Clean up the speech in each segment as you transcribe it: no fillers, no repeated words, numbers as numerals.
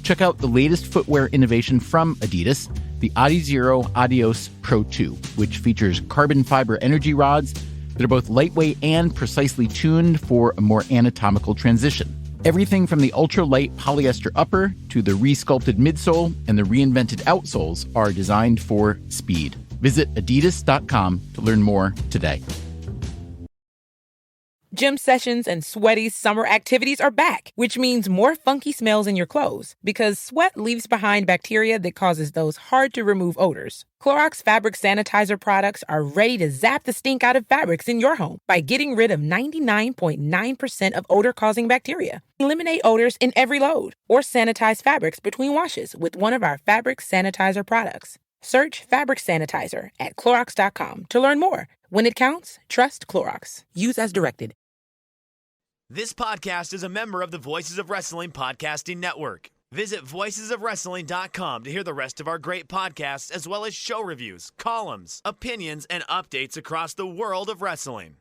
Check out the latest footwear innovation from Adidas, the Adizero Adios Pro 2, which features carbon fiber energy rods that are both lightweight and precisely tuned for a more anatomical transition. Everything from the ultra-light polyester upper to the re-sculpted midsole and the reinvented outsoles are designed for speed. Visit adidas.com to learn more today. Gym sessions and sweaty summer activities are back, which means more funky smells in your clothes because sweat leaves behind bacteria that causes those hard-to-remove odors. Clorox fabric sanitizer products are ready to zap the stink out of fabrics in your home by getting rid of 99.9% of odor-causing bacteria. Eliminate odors in every load or sanitize fabrics between washes with one of our fabric sanitizer products. Search fabric sanitizer at Clorox.com to learn more. When it counts, trust Clorox. Use as directed. This podcast is a member of the Voices of Wrestling Podcasting Network. Visit voicesofwrestling.com to hear the rest of our great podcasts, as well as show reviews, columns, opinions, and updates across the world of wrestling.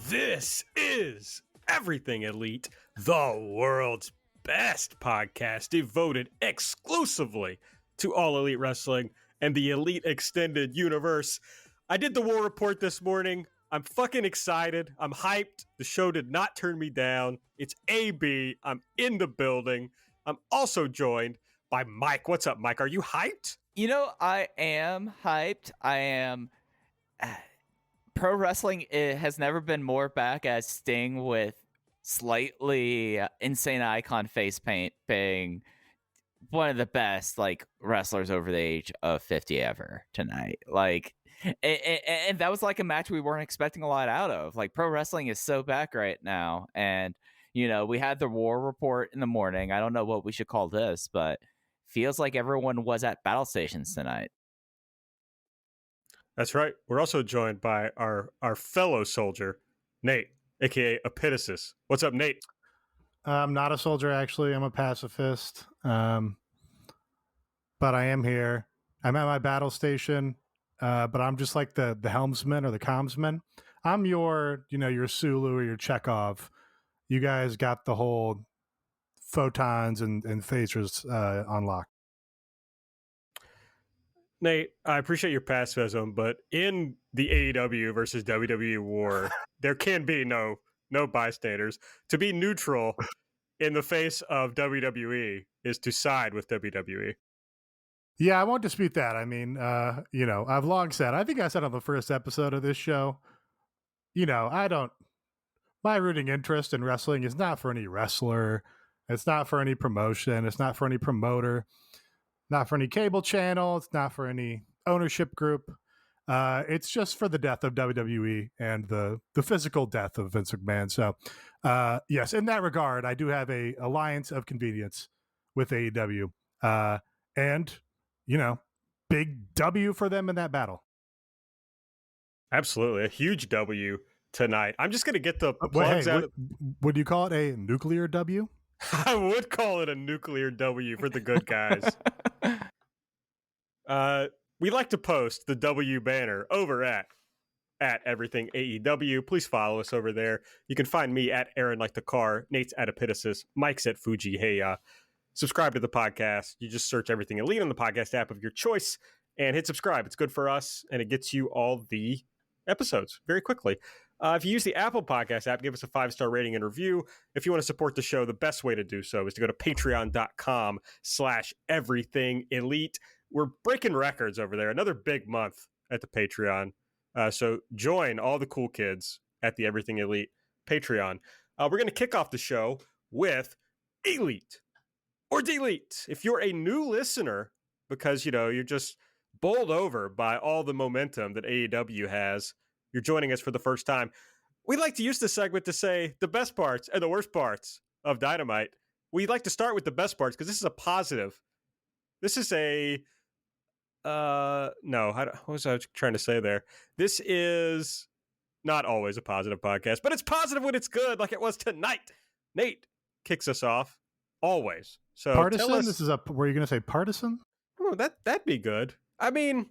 This is Everything Elite, the world's best podcast devoted exclusively to all elite wrestling and the elite extended universe. I did the war report this morning. I'm fucking excited. I'm hyped. The show did not turn me down. It's AB. I'm in the building. I'm also joined by Mike. What's up, Mike? Are you hyped? You know, I am hyped. I am... Pro wrestling has never been more back as Sting with slightly insane icon face paint being one of the best wrestlers over the age of 50 ever tonight. And that was a match we weren't expecting a lot out of. Pro wrestling is so back right now. And, we had the war report in the morning. I don't know what we should call this, but feels like everyone was at battle stations tonight. That's right. We're also joined by our fellow soldier, Nate, a.k.a. Epitasis. What's up, Nate? I'm not a soldier, actually. I'm a pacifist. But I am here. I'm at my battle station, but I'm just like the helmsman or the commsman. I'm your Sulu or your Chekhov. You guys got the whole photons and phasers on lock. Nate, I appreciate your pacifism, but in the AEW versus WWE war, there can be no bystanders. To be neutral in the face of WWE is to side with WWE. Yeah, I won't dispute that. I mean, I've long said, I think I said on the first episode of this show, my rooting interest in wrestling is not for any wrestler. It's not for any promotion. It's not for any promoter. Not for any cable channel. It's not for any ownership group. It's just for the death of WWE and the physical death of Vince McMahon. So, yes, in that regard, I do have a alliance of convenience with AEW. And, big W for them in that battle. Absolutely. A huge W tonight. I'm just going to get the plugs out. Would you call it a nuclear W? I would call it a nuclear W for the good guys. We like to post the W banner over at Everything AEW. Please follow us over there. You can find me at Aaron Like the Car, Nate's at Epitasis, Mike's at Fuji Heya. Subscribe to the podcast. You just search Everything Elite on the podcast app of your choice and hit subscribe. It's good for us, and it gets you all the episodes very quickly. If you use the Apple Podcast app, give us a 5-star rating and review. If you want to support the show, the best way to do so is to go to patreon.com/everythingelite. We're breaking records over there. Another big month at the Patreon. So join all the cool kids at the Everything Elite Patreon. We're going to kick off the show with Elite or Delete. If you're a new listener, because, you're just bowled over by all the momentum that AEW has, you're joining us for the first time, we like to use this segment to say the best parts and the worst parts of Dynamite. We like to start with the best parts because this is a positive. This is a what was I trying to say there? This is not always a positive podcast, but it's positive when it's good, like it was tonight. Nate kicks us off always. So Partisan? tell us. This is were you going to say partisan? Oh, that'd be good. I mean,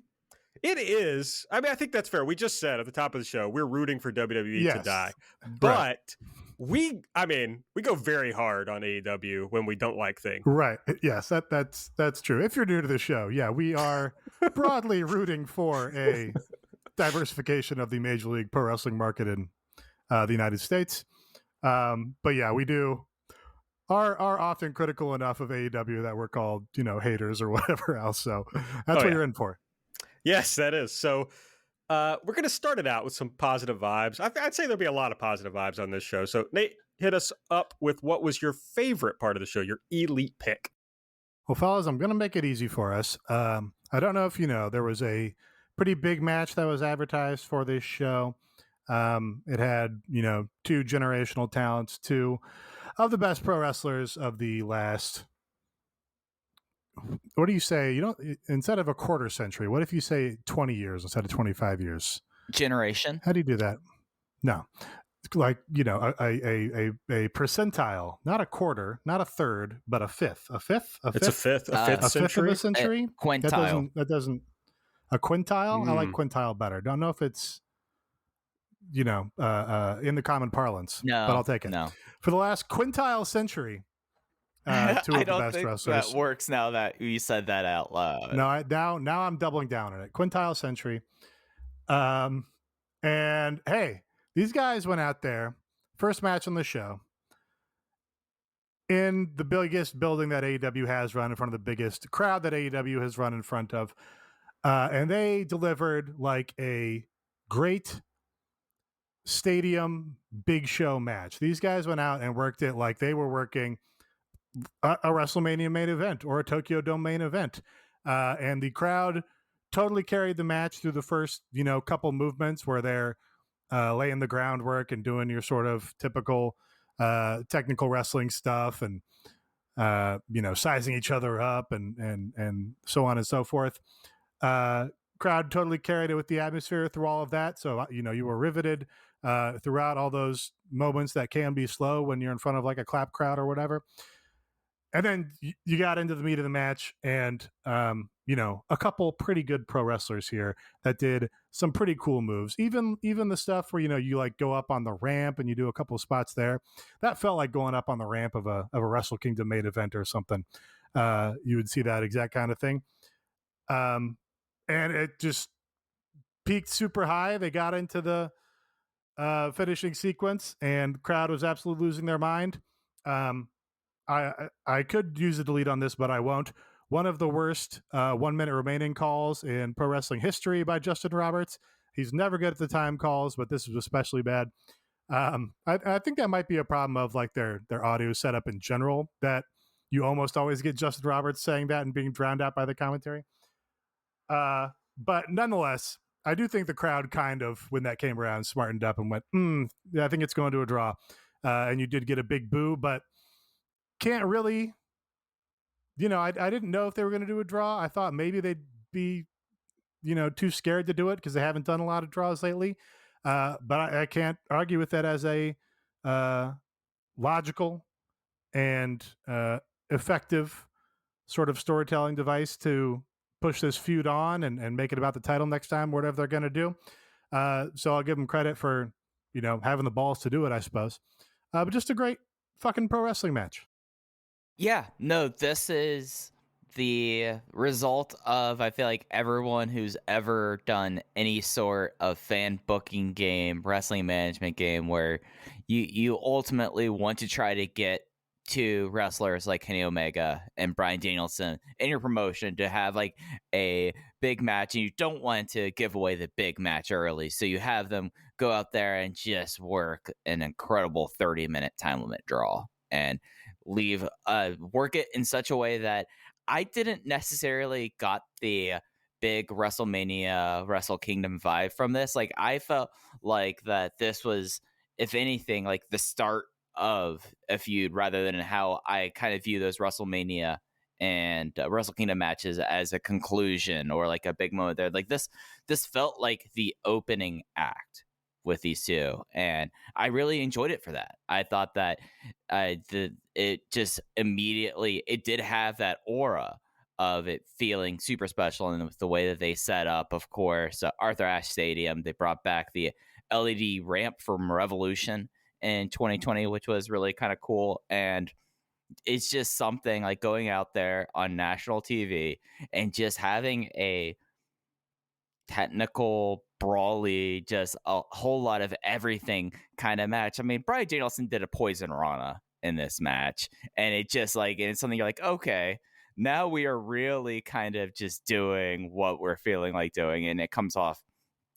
it is. I mean, I think that's fair. We just said at the top of the show, we're rooting for WWE to die. But we go very hard on AEW when we don't like things. Right. Yes, that's true. If you're new to the show, yeah, we are broadly rooting for a diversification of the Major League Pro Wrestling market in the United States. But yeah, we are often critical enough of AEW that we're called, haters or whatever else. So that's what you're in for. Yes, that is. So we're going to start it out with some positive vibes. I'd say there'll be a lot of positive vibes on this show. So Nate, hit us up with what was your favorite part of the show, your elite pick. Well, fellas, I'm going to make it easy for us. I don't know if you know, there was a pretty big match that was advertised for this show. It had, two generational talents, two of the best pro wrestlers of the last, what do you say? Instead of a quarter century, what if you say 20 years instead of 25 years? Generation. How do you do that? No. Like, a percentile, not a quarter, not a third, but a fifth. It's a fifth century. Fifth of a century? Quintile. That doesn't a quintile? I like quintile better. Don't know if it's, in the common parlance. No, but I'll take it. No. For the last quintile century, two of the best wrestlers. That works now that you said that out loud. No, now I'm doubling down on it. Quintile century. And hey, these guys went out there, first match on the show, in the biggest building that AEW has run, in front of the biggest crowd that AEW has run in front of. And they delivered like a great stadium big show match. These guys went out and worked it like they were working a WrestleMania main event or a Tokyo Dome main event. And the crowd totally carried the match through the first, couple movements where they're laying the groundwork and doing your sort of typical technical wrestling stuff and, sizing each other up and so on and so forth. Crowd totally carried it with the atmosphere through all of that. So, you were riveted throughout all those moments that can be slow when you're in front of like a clap crowd or whatever. And then you got into the meat of the match and, a couple pretty good pro wrestlers here that did some pretty cool moves. Even the stuff where, you like go up on the ramp and you do a couple of spots there. That felt like going up on the ramp of a Wrestle Kingdom main event or something. You would see that exact kind of thing. And it just peaked super high. They got into the finishing sequence and the crowd was absolutely losing their mind. I could use a delete on this, but I won't. One of the worst 1 minute remaining calls in pro wrestling history by Justin Roberts. He's never good at the time calls, but this was especially bad. I think that might be a problem of like their audio setup in general, that you almost always get Justin Roberts saying that and being drowned out by the commentary. But nonetheless, I do think the crowd kind of, when that came around, smartened up and went, yeah, I think it's going to a draw. And you did get a big boo, but can't really, I didn't know if they were going to do a draw. I thought maybe they'd be, too scared to do it because they haven't done a lot of draws lately. But I can't argue with that as a logical and effective sort of storytelling device to push this feud on and make it about the title next time, whatever they're going to do. So I'll give them credit for, having the balls to do it, I suppose. But just a great fucking pro wrestling match. Yeah, no, this is the result of, I feel like, everyone who's ever done any sort of fan booking game, wrestling management game, where you ultimately want to try to get to wrestlers like Kenny Omega and Bryan Danielson in your promotion to have like a big match, and you don't want to give away the big match early, so you have them go out there and just work an incredible 30-minute time limit draw and work it in such a way that I didn't necessarily got the big WrestleMania Wrestle Kingdom vibe from this. Like, I felt like that this was, if anything, like the start of a feud rather than how I kind of view those WrestleMania and Wrestle Kingdom matches as a conclusion or like a big moment there. Like this felt like the opening act with these two, and I really enjoyed it for that. I thought that it just immediately, it did have that aura of it feeling super special, and with the way that they set up, of course, Arthur Ashe Stadium. They brought back the LED ramp from Revolution in 2020, which was really kind of cool. And it's just something like going out there on national TV and just having a technical, brawly, just a whole lot of everything kind of match. I mean, Bryan Danielson did a Poison Rana in this match, and it just like, and it's something you're like, okay, now we are really kind of just doing what we're feeling like doing, and it comes off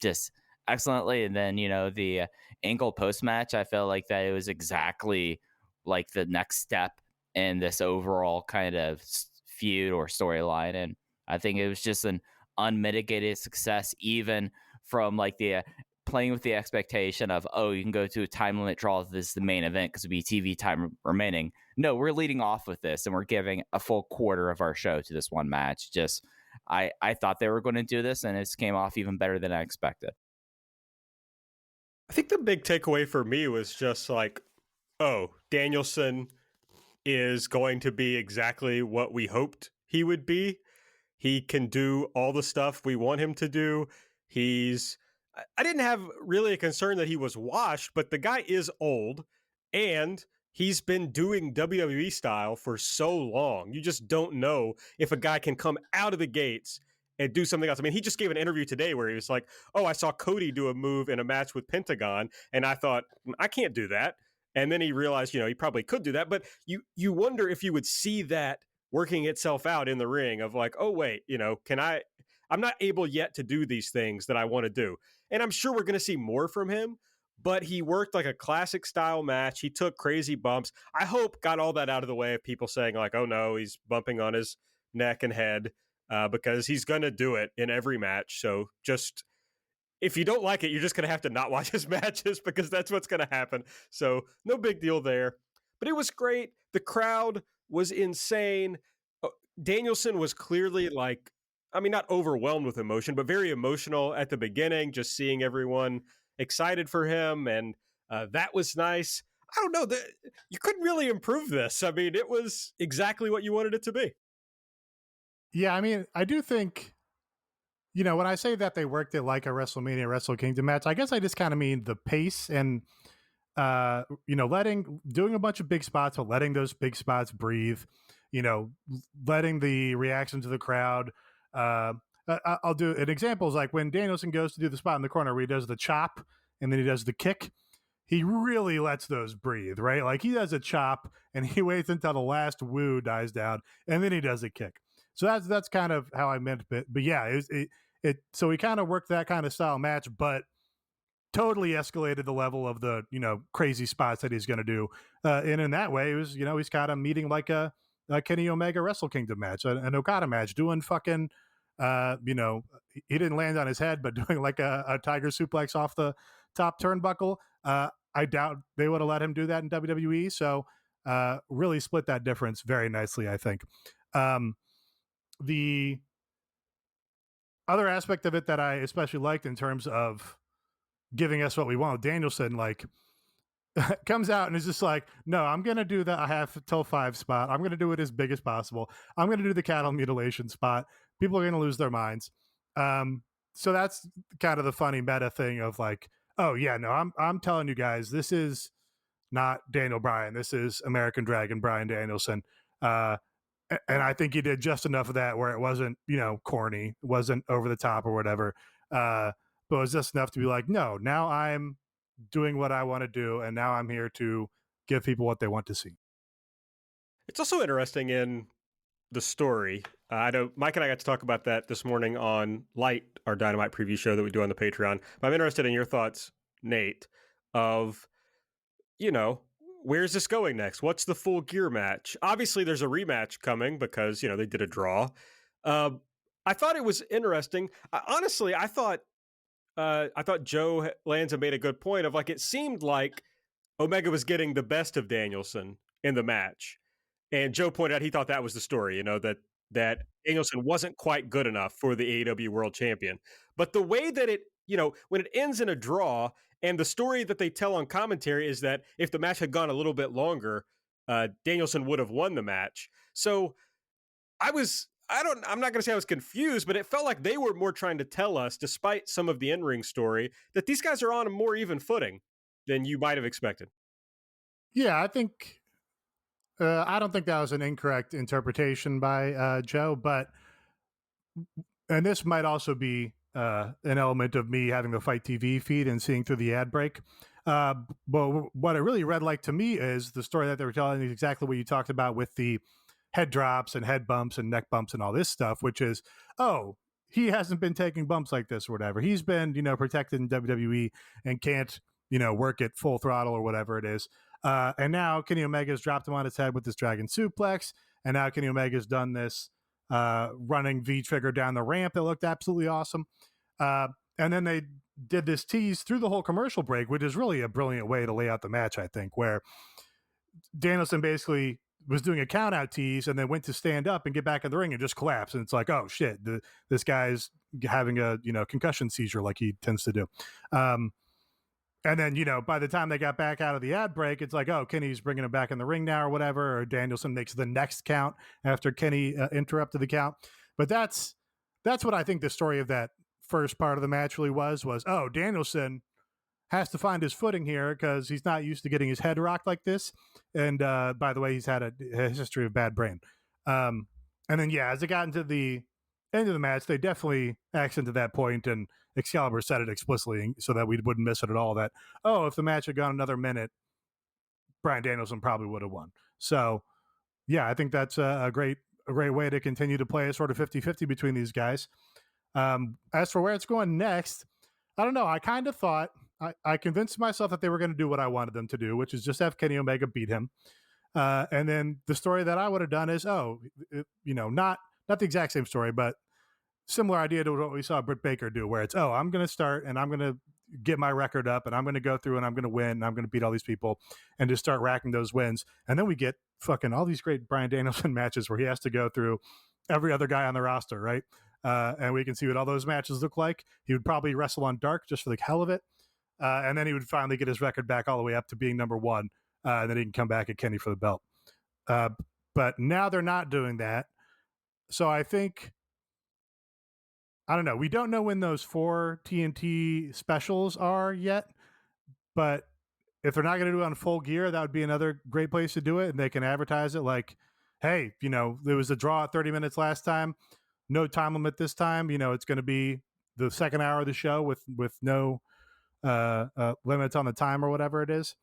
just excellently. And then, you know, the Angle post match, I felt like that it was exactly like the next step in this overall kind of feud or storyline, and I think it was just an unmitigated success, even from like the playing with the expectation of, oh, you can go to a time limit draw, this is the main event because it'll be TV time remaining. No, we're leading off with this, and we're giving a full quarter of our show to this one match. Just I thought they were going to do this, and it came off even better than I expected. I think the big takeaway for me was just like, oh, Danielson is going to be exactly what we hoped he would be. He can do all the stuff we want him to do. I didn't have really a concern that he was washed, but the guy is old, and he's been doing WWE style for so long. You just don't know if a guy can come out of the gates and do something else. I mean, he just gave an interview today where he was like, oh, I saw Cody do a move in a match with Pentagon, and I thought, I can't do that. And then he realized, you know, he probably could do that. But you wonder if you would see that working itself out in the ring of like, oh, wait, you know, I'm not able yet to do these things that I want to do. And I'm sure we're going to see more from him, but he worked like a classic style match. He took crazy bumps. I hope got all that out of the way of people saying like, oh no, he's bumping on his neck and head, because he's going to do it in every match. So just, if you don't like it, you're just going to have to not watch his matches, because that's what's going to happen. So no big deal there, but it was great. The crowd was insane. Danielson was clearly like, I mean, not overwhelmed with emotion, but very emotional at the beginning, just seeing everyone excited for him. And that was nice. I don't know, you couldn't really improve this. I mean, it was exactly what you wanted it to be. Yeah, I mean, I do think, you know, when I say that they worked it like a WrestleMania, Wrestle Kingdom match, I guess I just kind of mean the pace and, you know, doing a bunch of big spots, but letting those big spots breathe, you know, letting the reaction to the crowd. I'll do an example is like when Danielson goes to do the spot in the corner where he does the chop and then he does the kick. He really lets those breathe, right? Like he does a chop and he waits until the last woo dies down and then he does a kick. So that's kind of how I meant it. But yeah, so he kind of worked that kind of style match, but totally escalated the level of the, you know, crazy spots that he's going to do. And in that way, it was, you know, he's kind of meeting like a Kenny Omega Wrestle Kingdom match, an Okada match, doing fucking, you know, he didn't land on his head, but doing like a tiger suplex off the top turnbuckle. I doubt they would have let him do that in WWE. So really split that difference very nicely, I think. The other aspect of it that I especially liked in terms of giving us what we want, Danielson, like, comes out and is just like, no, I'm going to do the I have till 5 spot. I'm going to do it as big as possible. I'm going to do the cattle mutilation spot. People are going to lose their minds. So that's kind of the funny meta thing of like, oh yeah, no, I'm telling you guys, this is not Daniel Bryan. This is American Dragon Bryan Danielson. And I think he did just enough of that where it wasn't, you know, corny, it wasn't over the top or whatever. But it was just enough to be like, no, now I'm doing what I want to do, and now I'm here to give people what they want to see. It's also interesting in the story. I know Mike and I got to talk about that this morning on Light, our Dynamite preview show that we do on the Patreon. But I'm interested in your thoughts, Nate, of, you know, where's this going next? What's the Full Gear match? Obviously, there's a rematch coming because, you know, they did a draw. I thought it was interesting. Honestly, I thought Joe Lanza made a good point of like, it seemed like Omega was getting the best of Danielson in the match. And Joe pointed out he thought that was the story, you know, that Danielson wasn't quite good enough for the AEW World Champion. But the way that it, you know, when it ends in a draw And the story that they tell on commentary is that if the match had gone a little bit longer, Danielson would have won the match. So I'm not going to say I was confused, but it felt like they were more trying to tell us, despite some of the in-ring story, that these guys are on a more even footing than you might have expected. Yeah, I think I don't think that was an incorrect interpretation by Joe, and this might also be an element of me having the Fight TV feed and seeing through the ad break. But what it really read like to me is the story that they were telling is exactly what you talked about with the head drops and head bumps and neck bumps and all this stuff, which is, oh, he hasn't been taking bumps like this or whatever. He's been, protected in WWE and can't, work at full throttle or whatever it is. And now Kenny Omega's dropped him on his head with this dragon suplex. And now Kenny Omega's done this running V-trigger down the ramp that looked absolutely awesome. And then they did this tease through the whole commercial break, which is really a brilliant way to lay out the match, I think, where Danielson basically was doing a count out tease and then went to stand up and get back in the ring and just collapse. And it's like, oh shit, this guy's having a, concussion seizure like he tends to do. And then, by the time they got back out of the ad break, it's like, oh, Kenny's bringing him back in the ring now or whatever, or Danielson makes the next count after Kenny interrupted the count. But that's what I think the story of that first part of the match really was, oh, Danielson has to find his footing here because he's not used to getting his head rocked like this. And by the way, he's had a history of bad brain. And then, as it got into the end of the match, they definitely accented that point, and Excalibur said it explicitly so that we wouldn't miss it at all, that, oh, if the match had gone another minute, Bryan Danielson probably would have won. So, I think that's a great way to continue to play a sort of 50-50 between these guys. As for where it's going next, I don't know. I kind of thought, I convinced myself that they were going to do what I wanted them to do, which is just have Kenny Omega beat him. And then the story that I would have done is, not the exact same story, but similar idea to what we saw Britt Baker do, where it's, oh, I'm going to start and I'm going to get my record up and I'm going to go through and I'm going to win and I'm going to beat all these people and just start racking those wins. And then we get fucking all these great Bryan Danielson matches where he has to go through every other guy on the roster, right? And we can see what all those matches look like. He would probably wrestle on Dark just for the hell of it. And then he would finally get his record back all the way up to being number one. And then he can come back at Kenny for the belt. But now they're not doing that. So I think, I don't know. We don't know when those 4 TNT specials are yet, but if they're not going to do it on Full Gear, that would be another great place to do it. And they can advertise it like, hey, there was a draw at 30 minutes last time. No time limit this time. It's going to be the second hour of the show with no limits on the time or whatever it is.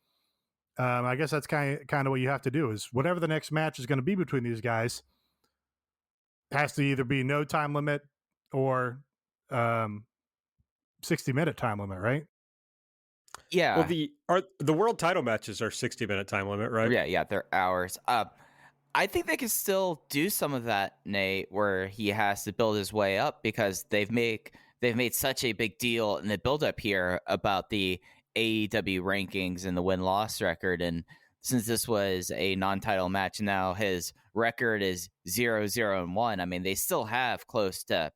I guess that's kind of what you have to do, is whatever the next match is going to be between these guys has to either be no time limit or 60-minute time limit, right? Yeah. Well, the world title matches are 60-minute time limit, right? Yeah, they're hours. I think they can still do some of that, Nate, where he has to build his way up, because they've made such a big deal in the build-up here about the AEW rankings and the win-loss record. And since this was a non-title match, now his record is 0-0-1. I mean, they still have close to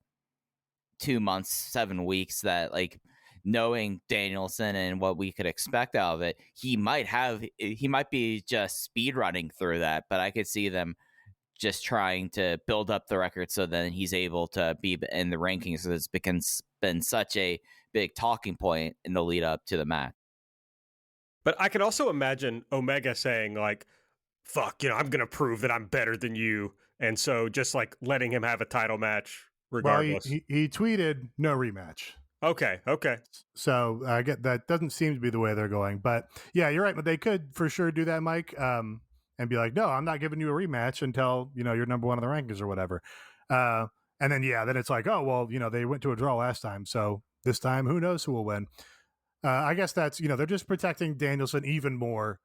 2 months, 7 weeks that, like, knowing Danielson and what we could expect out of it, he might be just speed running through that, but I could see them just trying to build up the record so then he's able to be in the rankings. So it's been such a big talking point in the lead up to the match. But I can also imagine Omega saying, like, fuck, I'm going to prove that I'm better than you. And so just like letting him have a title match regardless. Well, he tweeted no rematch. Okay. So I get that doesn't seem to be the way they're going, but yeah, you're right. But they could for sure do that, Mike, and be like, no, I'm not giving you a rematch until you're number one in the rankings or whatever. And then then it's like, oh well, they went to a draw last time, so this time who knows who will win. I guess that's they're just protecting Danielson even more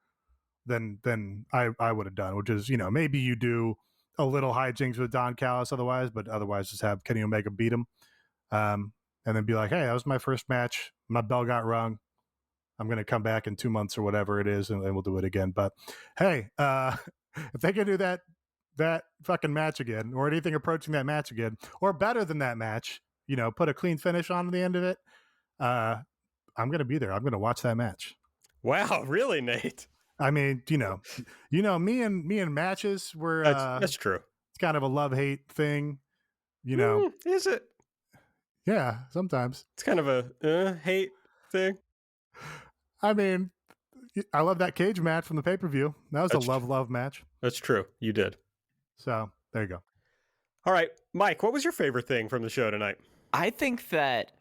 than I would have done, which is maybe you do a little hijinks with Don Callis but otherwise just have Kenny Omega beat him. And then be like, hey, that was my first match. My bell got rung. I'm going to come back in 2 months or whatever it is, and we'll do it again. But hey, if they can do that fucking match again, or anything approaching that match again, or better than that match, put a clean finish on the end of it, I'm going to be there. I'm going to watch that match. Wow, really, Nate? I mean, me and matches were That's true. It's kind of a love-hate thing, Is it? Yeah, sometimes. It's kind of a hate thing. I mean, I love that cage match from the pay-per-view. That was a love match. That's true. You did. So there you go. All right, Mike, what was your favorite thing from the show tonight? I think that...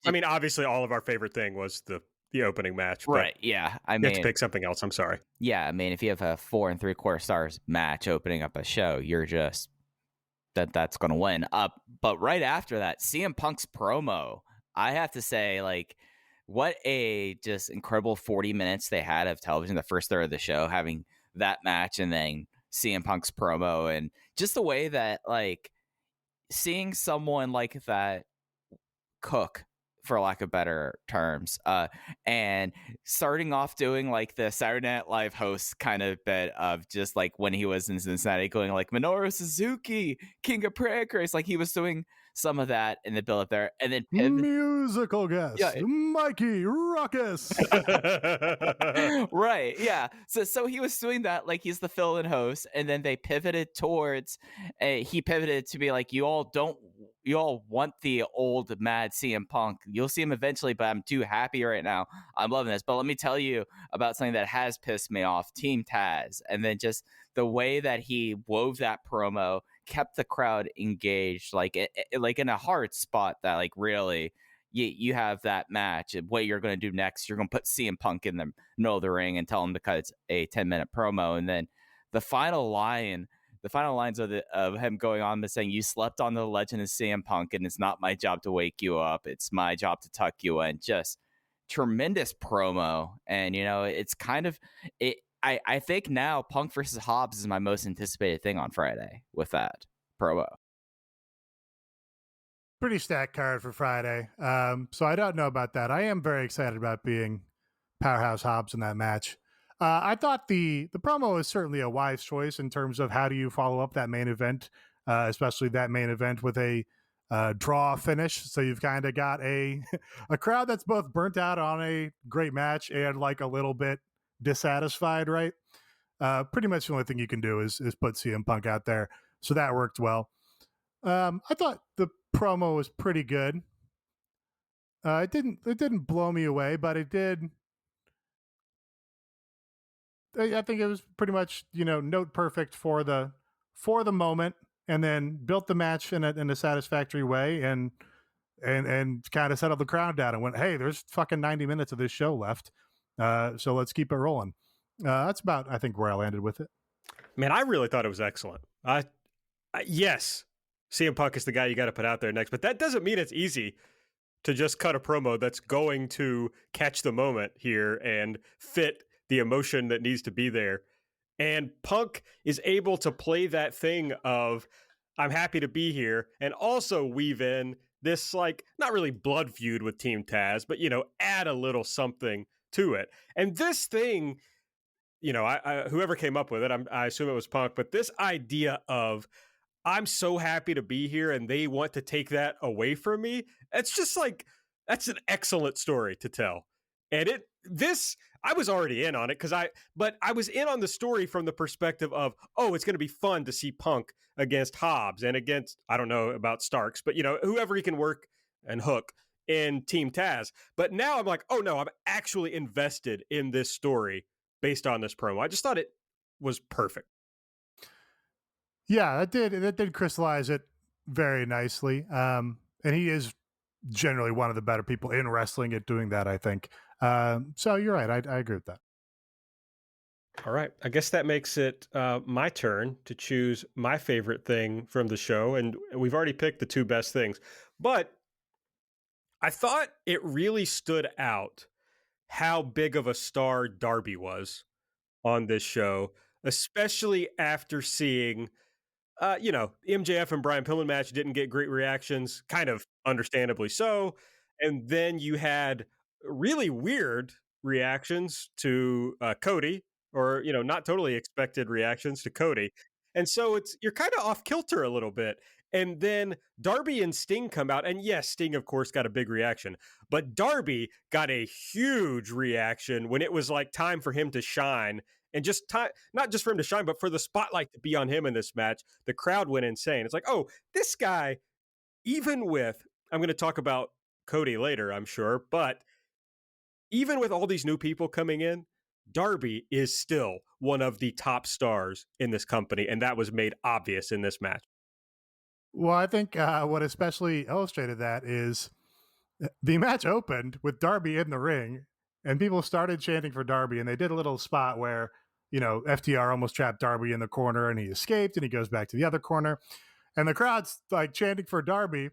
I mean, obviously, all of our favorite thing was the opening match. Right, yeah. I mean, you have to pick something else. I'm sorry. Yeah, I mean, if you have a 4 3/4 stars match opening up a show, you're just... that's going to win. But right after that, CM Punk's promo, I have to say, like, what a just incredible 40 minutes they had of television, the first third of the show, having that match and then CM Punk's promo, and just the way that, like, seeing someone like that cook, for lack of better terms, and starting off doing like the Saturday Night Live host kind of bit of just like when he was in Cincinnati going like Minoru Suzuki, King of Prankers, like he was doing some of that in the build up there, and then musical guest, Mikey Ruckus. Right, yeah. So he was doing that like he's the fill-in host, and then they pivoted towards he pivoted to be like, you all want the old mad CM Punk. You'll see him eventually, but I'm too happy right now. I'm loving this. But let me tell you about something that has pissed me off, Team Taz. And then just the way that he wove that promo, kept the crowd engaged, like in a hard spot that like really you have that match. And what you're going to do next, you're going to put CM Punk in the middle of the ring and tell him to cut a 10-minute promo. And then the final lines of him going on and saying, you slept on the legend of CM Punk, and it's not my job to wake you up. It's my job to tuck you in. Just tremendous promo. And, it's kind of it. I think now Punk versus Hobbs is my most anticipated thing on Friday with that promo. Pretty stacked card for Friday. So I don't know about that. I am very excited about being Powerhouse Hobbs in that match. I thought the promo was certainly a wise choice in terms of how do you follow up that main event, especially that main event with a draw finish. So you've kind of got a crowd that's both burnt out on a great match and like a little bit dissatisfied, right? Pretty much the only thing you can do is put CM Punk out there. So that worked well. I thought the promo was pretty good. It didn't blow me away, but it did. I think it was pretty much, note perfect for the moment, and then built the match in a satisfactory way, and kind of settled the crowd down and went, hey, there's fucking 90 minutes of this show left. So let's keep it rolling. That's about, I think, where I landed with it. Man, I really thought it was excellent. Yes, CM Punk is the guy you got to put out there next, but that doesn't mean it's easy to just cut a promo that's going to catch the moment here and fit the emotion that needs to be there. And Punk is able to play that thing of, I'm happy to be here, and also weave in this, like, not really blood feud with Team Taz, but, add a little something to it. And this thing, I whoever came up with it, I assume it was Punk, but this idea of, I'm so happy to be here and they want to take that away from me, it's just like, that's an excellent story to tell. And I was already in on it but I was in on the story from the perspective of, it's going to be fun to see Punk against Hobbs and against, I don't know about Starks, but whoever he can work and hook in Team Taz. But now I'm like, oh no, I'm actually invested in this story based on this promo. I just thought it was perfect. Yeah, that did crystallize it very nicely. And he is generally one of the better people in wrestling at doing that, I think. So you're right. I agree with that. All right. I guess that makes it my turn to choose my favorite thing from the show. And we've already picked the two best things. But I thought it really stood out how big of a star Darby was on this show, especially after seeing, MJF and Brian Pillman match didn't get great reactions, kind of understandably so. And then you had really weird reactions to Cody, or, not totally expected reactions to Cody. And so you're kind of off kilter a little bit. And then Darby and Sting come out. And yes, Sting, of course, got a big reaction. But Darby got a huge reaction when it was like time for him to shine. And just time, not just for him to shine, but for the spotlight to be on him in this match. The crowd went insane. It's like, oh, this guy, even with, I'm going to talk about Cody later, I'm sure. But even with all these new people coming in, Darby is still one of the top stars in this company. And that was made obvious in this match. Well, I think what especially illustrated that is the match opened with Darby in the ring, and people started chanting for Darby, and they did a little spot where, FTR almost trapped Darby in the corner, and he escaped, and he goes back to the other corner, and the crowd's like chanting for Darby,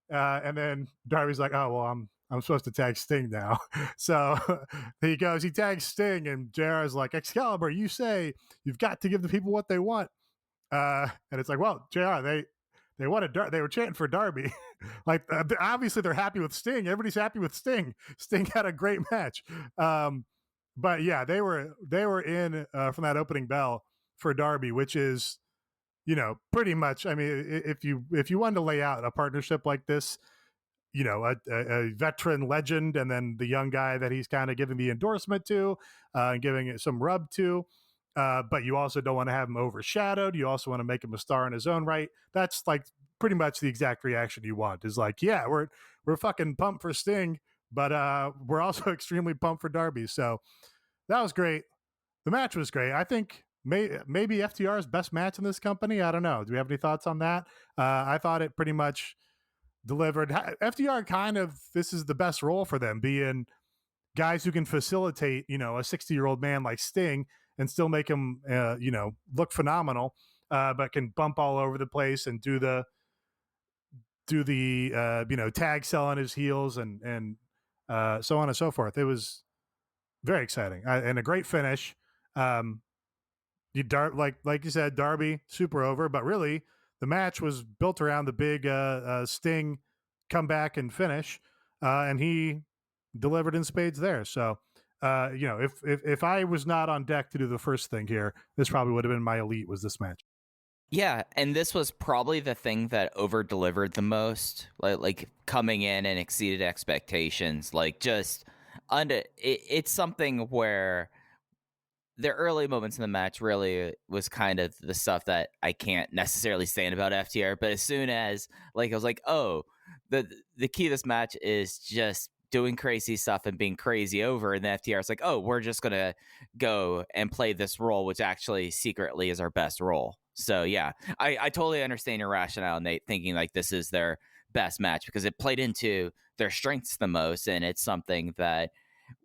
and then Darby's like, "Oh, well, I'm supposed to tag Sting now," so he tags Sting, and JR is like, "Excalibur, you say you've got to give the people what they want," and it's like, "Well, JR, they wanted they were chanting for Darby." Like, obviously they're happy with Sting. Everybody's happy with Sting. Sting had a great match. But yeah, they were in from that opening bell for Darby, which is, pretty much, I mean, if you wanted to lay out a partnership like this, a veteran legend and then the young guy that he's kind of giving the endorsement to, and giving it some rub to, but you also don't want to have him overshadowed. You also want to make him a star in his own right. That's like pretty much the exact reaction you want. Is like, yeah, we're fucking pumped for Sting, but we're also extremely pumped for Darby. So that was great. The match was great. I think maybe FTR's best match in this company. I don't know. Do we have any thoughts on that? I thought it pretty much delivered. FTR kind of, this is the best role for them, being guys who can facilitate, a 60-year-old man like Sting and still make him, look phenomenal, but can bump all over the place and do the tag sell on his heels and so on and so forth. It was very exciting and a great finish. Like you said, Darby super over, but really the match was built around the big Sting comeback and finish, and he delivered in spades there. So, if I was not on deck to do the first thing here, this probably would have been my elite, was this match. Yeah, and this was probably the thing that over-delivered the most, like coming in and exceeded expectations. Like, just it's something where the early moments in the match really was kind of the stuff that I can't necessarily stand about FTR. But as soon as, like, I was like, oh, the key to this match is just doing crazy stuff and being crazy over, and the FTR is like, oh, we're just gonna go and play this role, which actually secretly is our best role. So yeah, I totally understand your rationale, Nate, thinking like this is their best match because it played into their strengths the most, and it's something that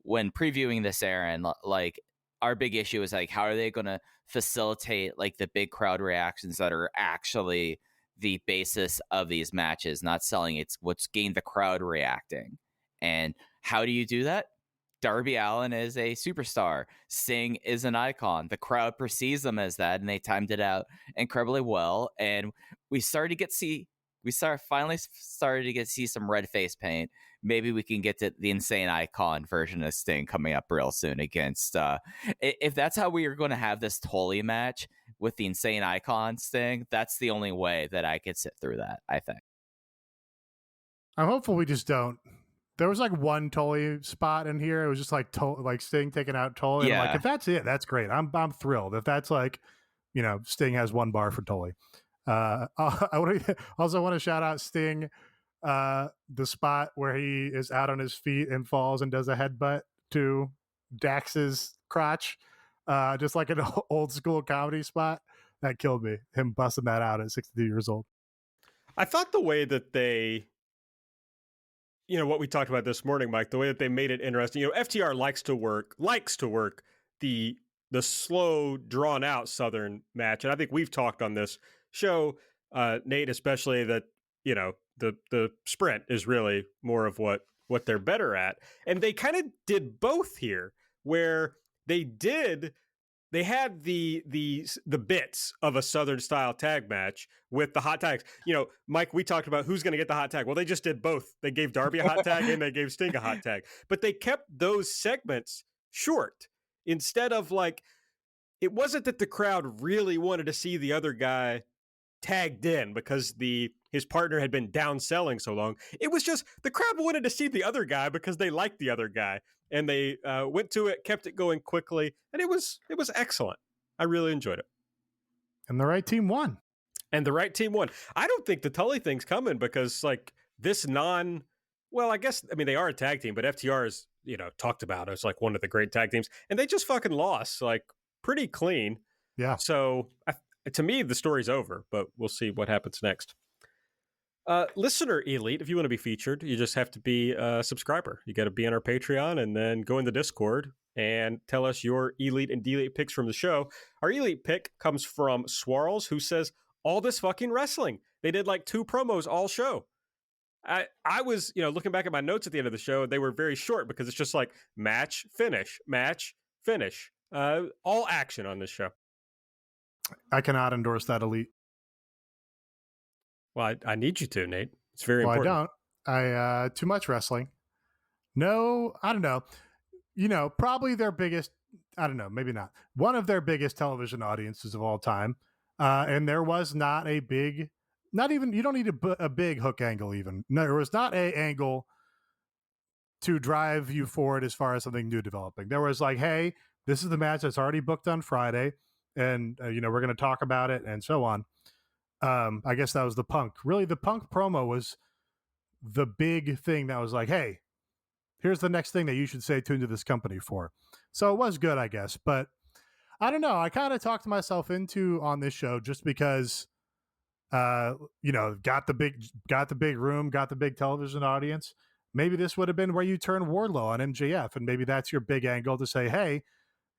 when previewing this, Aaron, like our big issue is like, how are they going to facilitate like the big crowd reactions that are actually the basis of these matches, not selling it's what's gained the crowd reacting. And how do you do that? Darby Allin is a superstar. Sting is an icon. The crowd perceives them as that, and they timed it out incredibly well. And we started to see some red face paint. Maybe we can get to the insane icon version of Sting coming up real soon against. If that's how we are going to have this Tully match with the insane icon Sting, that's the only way that I could sit through that, I think. I'm hopeful we just don't. There was like one Tully spot in here. It was just like Sting taking out Tully. Yeah. Like, if that's it, that's great. I'm thrilled. If that's like, Sting has one bar for Tully. I also want to shout out Sting, the spot where he is out on his feet and falls and does a headbutt to Dax's crotch, just like an old school comedy spot. That killed me. Him busting that out at 62 years old. I thought the way that they, what we talked about this morning, Mike, the way that they made it interesting. FTR likes to work the slow, drawn out Southern match, and I think we've talked on this show, Nate, especially that the sprint is really more of what they're better at, and they kind of did both here, where they had the bits of a Southern style tag match with the hot tags. Mike, we talked about who's going to get the hot tag. Well, they just did both. They gave Darby a hot tag and they gave Sting a hot tag, but they kept those segments short. Instead of like, it wasn't that the crowd really wanted to see the other guy tagged in because his partner had been down selling so long. It was just the crowd wanted to see the other guy because they liked the other guy, and they went to it, kept it going quickly, and it was excellent. I really enjoyed it. And the right team won. And the right team won. I don't think the Tully thing's coming because like this well, I guess, I mean, they are a tag team, but FTR is, talked about as like one of the great tag teams, and they just fucking lost like pretty clean. Yeah. So to me, the story's over, but we'll see what happens next. Listener Elite, if you want to be featured, you just have to be a subscriber. You got to be on our Patreon and then go in the Discord and tell us your Elite and Delete picks from the show. Our Elite pick comes from Swarls, who says, all this fucking wrestling. They did like 2 promos all show. I was, looking back at my notes at the end of the show, they were very short because it's just like match, finish, all action on this show. I cannot endorse that, Elite. Well, I need you to, Nate. It's very important. I don't. Too much wrestling. No, I don't know. Probably their biggest, I don't know, maybe not. One of their biggest television audiences of all time. And there was not a big, not even, you don't need a big hook angle even. No, there was not a angle to drive you forward as far as something new developing. There was like, hey, this is the match that's already booked on Friday. And, we're going to talk about it and so on. I guess that was the Punk. Really, the Punk promo was the big thing that was like, hey, here's the next thing that you should stay tuned to this company for. So it was good, I guess. But I don't know. I kind of talked myself into on this show just because, got the big room, got the big television audience. Maybe this would have been where you turn Wardlow on MJF. And maybe that's your big angle to say, hey,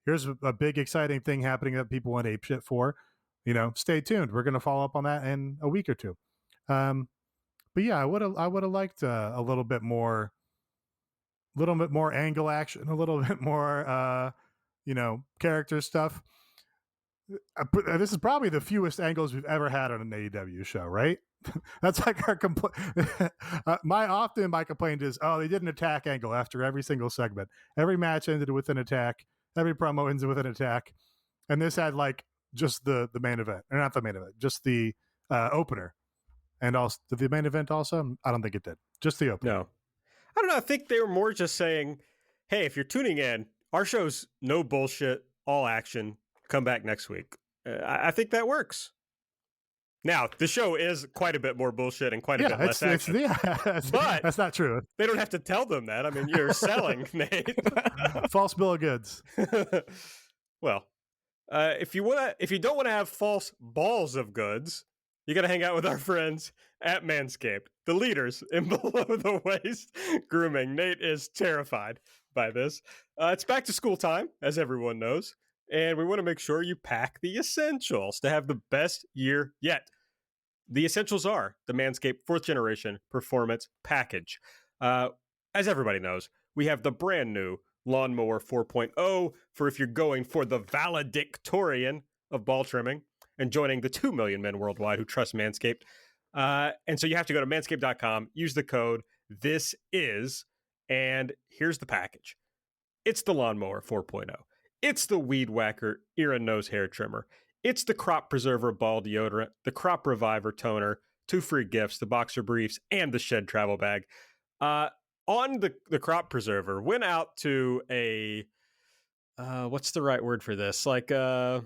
here's a big, exciting thing happening that people want apeshit for. Stay tuned. We're going to follow up on that in a week or two. But yeah, I would have liked a little bit more angle action, a little bit more, character stuff. This is probably the fewest angles we've ever had on an AEW show, right? That's like our complaint. My complaint is, they did an attack angle after every single segment. Every match ended with an attack. Every promo ends with an attack. And this had like just the main event, or not the main event, just the opener. And also, did the main event also? I don't think it did. Just the opener. No. I don't know. I think they were more just saying, hey, if you're tuning in, our show's no bullshit, all action. Come back next week. I think that works. Now, the show is quite a bit more bullshit and quite a bit less action. But that's not true. They don't have to tell them that. I mean, you're selling, Nate. False bill of goods. Well, if you don't want to have false balls of goods, you got to hang out with our friends at Manscaped, the leaders in below the waist grooming. Nate is terrified by this. It's back to school time, as everyone knows, and we want to make sure you pack the essentials to have the best year yet. The essentials are the Manscaped 4th Generation Performance Package. As everybody knows, we have the brand new Lawnmower 4.0 for if you're going for the valedictorian of ball trimming and joining the 2 million men worldwide who trust Manscaped. And so you have to go to manscaped.com, use the code THISIS, and here's the package. It's the Lawnmower 4.0. It's the Weed Whacker ear and nose hair trimmer. It's the Crop Preserver ball deodorant, the Crop Reviver toner, 2 free gifts, the boxer briefs, and the Shed travel bag. On the Crop Preserver, went out to a, what's the right word for this? Like, I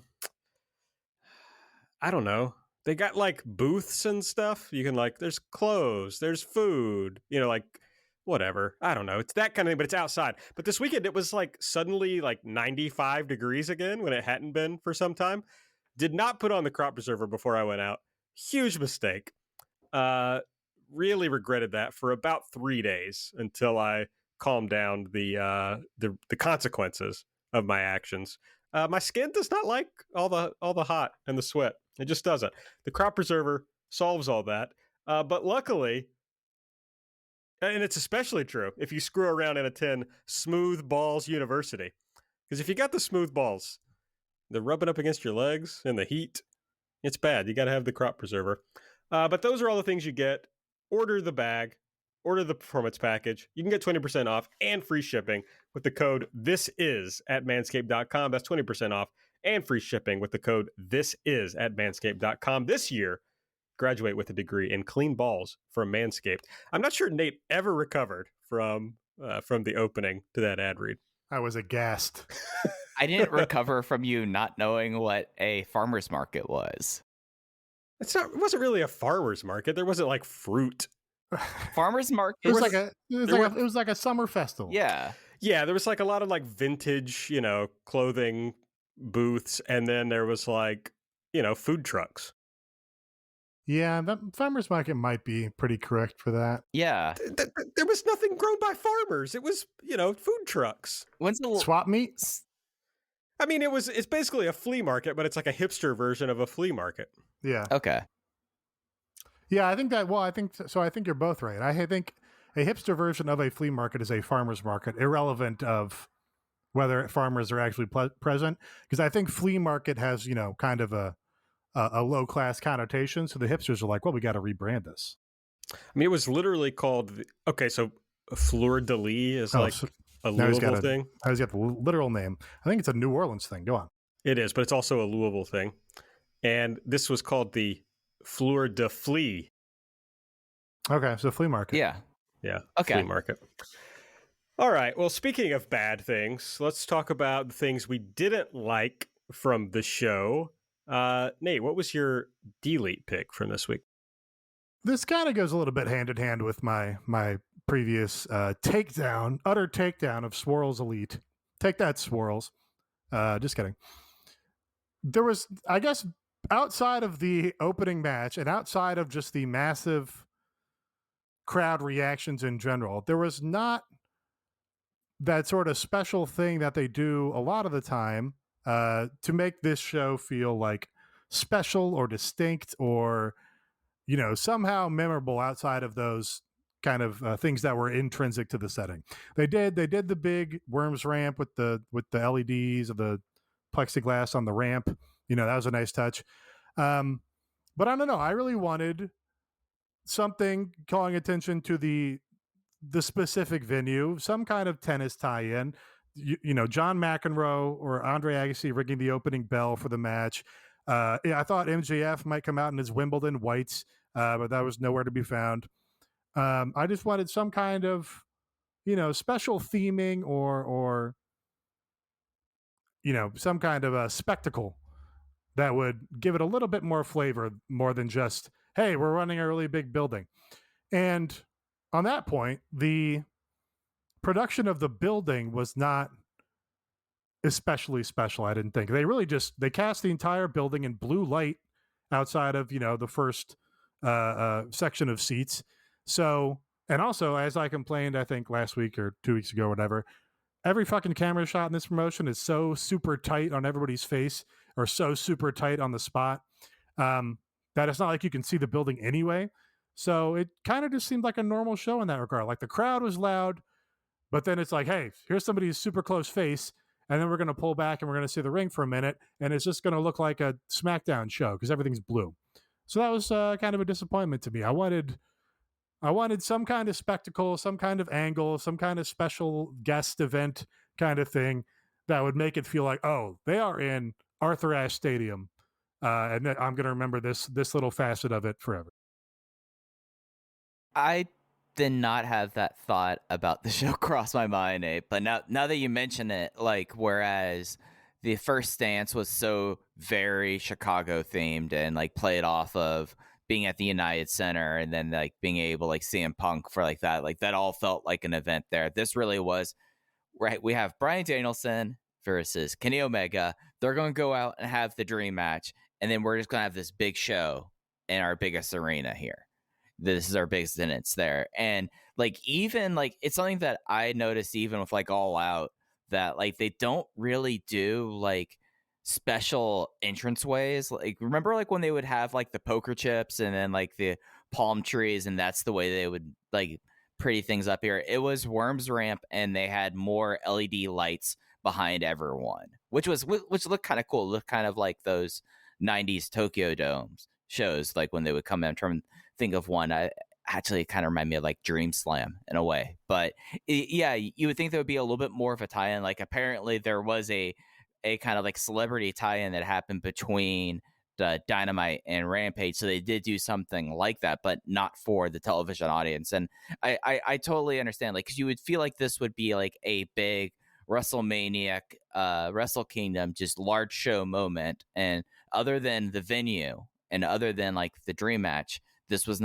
don't know. They got like booths and stuff. You can like, there's clothes, there's food, like whatever. I don't know. It's that kind of thing, but it's outside. But this weekend, it was like suddenly like 95 degrees again when it hadn't been for some time. Did not put on the Crop Preserver before I went out. Huge mistake. Really regretted that for about 3 days until I calmed down the consequences of my actions. My skin does not like all the hot and the sweat. It just doesn't. The Crop Preserver solves all that. But luckily, and it's especially true if you screw around in a tin, Smooth Balls University. Because if you got the smooth balls, they're rubbing up against your legs in the heat, it's bad. You got to have the Crop Preserver. But those are all the things you get. Order the bag, order the performance package. You can get 20% off and free shipping with the code THISIS at manscaped.com. That's 20% off and free shipping with the code THISIS at manscaped.com. This year, graduate with a degree in clean balls from Manscaped. I'm not sure Nate ever recovered from the opening to that ad read. I was aghast. I didn't recover from you not knowing what a farmer's market was. It wasn't really a farmer's market. There wasn't like fruit. Farmer's market. It was like a summer festival. Yeah. Yeah, there was like a lot of like vintage, clothing booths, and then there was like, food trucks. Yeah, that farmer's market might be pretty correct for that. Yeah. There was nothing grown by farmers. It was, food trucks. When's the swap meet? I mean, it's basically a flea market, but it's like a hipster version of a flea market. Yeah. Okay. Yeah, I think I think you're both right. I think a hipster version of a flea market is a farmer's market, irrelevant of whether farmers are actually present. Because I think flea market has, kind of a low class connotation. So the hipsters are like, well, we got to rebrand this. I mean, it was literally called. So Fleur de Lis is a Louisville thing. He's got the literal name. I think it's a New Orleans thing. Go on. It is, but it's also a Louisville thing. And this was called the Fleur de Flea. Okay, so flea market. Yeah. Yeah. Okay. Flea market. All right. Well, speaking of bad things, let's talk about the things we didn't like from the show. Nate, what was your delete pick from this week? This kind of goes a little bit hand in hand with my previous utter takedown of Swirls Elite. Take that, Swirls. Just kidding. There was, I guess, outside of the opening match and outside of just the massive crowd reactions in general, there was not that sort of special thing that they do a lot of the time to make this show feel like special or distinct or, somehow memorable outside of those kind of things that were intrinsic to the setting. They did the big Worms ramp with the LEDs of the plexiglass on the ramp. That was a nice touch. But I don't know. I really wanted something calling attention to the specific venue, some kind of tennis tie-in. John McEnroe or Andre Agassi rigging the opening bell for the match. I thought MJF might come out in his Wimbledon whites, but that was nowhere to be found. I just wanted some kind of, special theming or some kind of a spectacle that would give it a little bit more flavor, more than just, hey, we're running a really big building. And on that point, the production of the building was not especially special, I didn't think. They really they cast the entire building in blue light outside of, the first section of seats. So, and also, as I complained, I think last week or 2 weeks ago, whatever, every fucking camera shot in this promotion is so super tight on everybody's face or so super tight on the spot that it's not like you can see the building anyway. So it kind of just seemed like a normal show in that regard. Like the crowd was loud, but then it's like, hey, here's somebody's super close face, and then we're going to pull back and we're going to see the ring for a minute, and it's just going to look like a SmackDown show because everything's blue. So that was kind of a disappointment to me. I wanted some kind of spectacle, some kind of angle, some kind of special guest event kind of thing that would make it feel like, oh, they are in Arthur Ashe Stadium, and I'm going to remember this little facet of it forever. I did not have that thought about the show cross my mind, Abe. But now that you mention it, like, whereas the first stance was so very Chicago themed and like played off of being at the United Center and then like being able like CM Punk for like that all felt like an event there. This really was, right? We have Bryan Danielson versus Kenny Omega. They're going to go out and have the dream match, and then we're just going to have this big show in our biggest arena here. This is our biggest attendance there. And like, even like, it's something that I noticed even with like All Out, that like they don't really do like special entranceways. Like, remember like when they would have like the poker chips and then like the palm trees, and that's the way they would like pretty things up here. It was Worms ramp, and they had more LED lights behind everyone, which looked kind of cool. It looked kind of like those 90s Tokyo Domes shows, like when they would come in. From think of one, I actually kind of remind me of like Dream Slam in a way. But yeah, you would think there would be a little bit more of a tie-in. Like apparently there was a kind of like celebrity tie-in that happened between Dynamite and Rampage, so they did do something like that, but not for the television audience. And I totally understand, like, because you would feel like this would be like a big WrestleMania, Wrestle Kingdom, just large show moment, and other than the venue and other than like the dream match, this was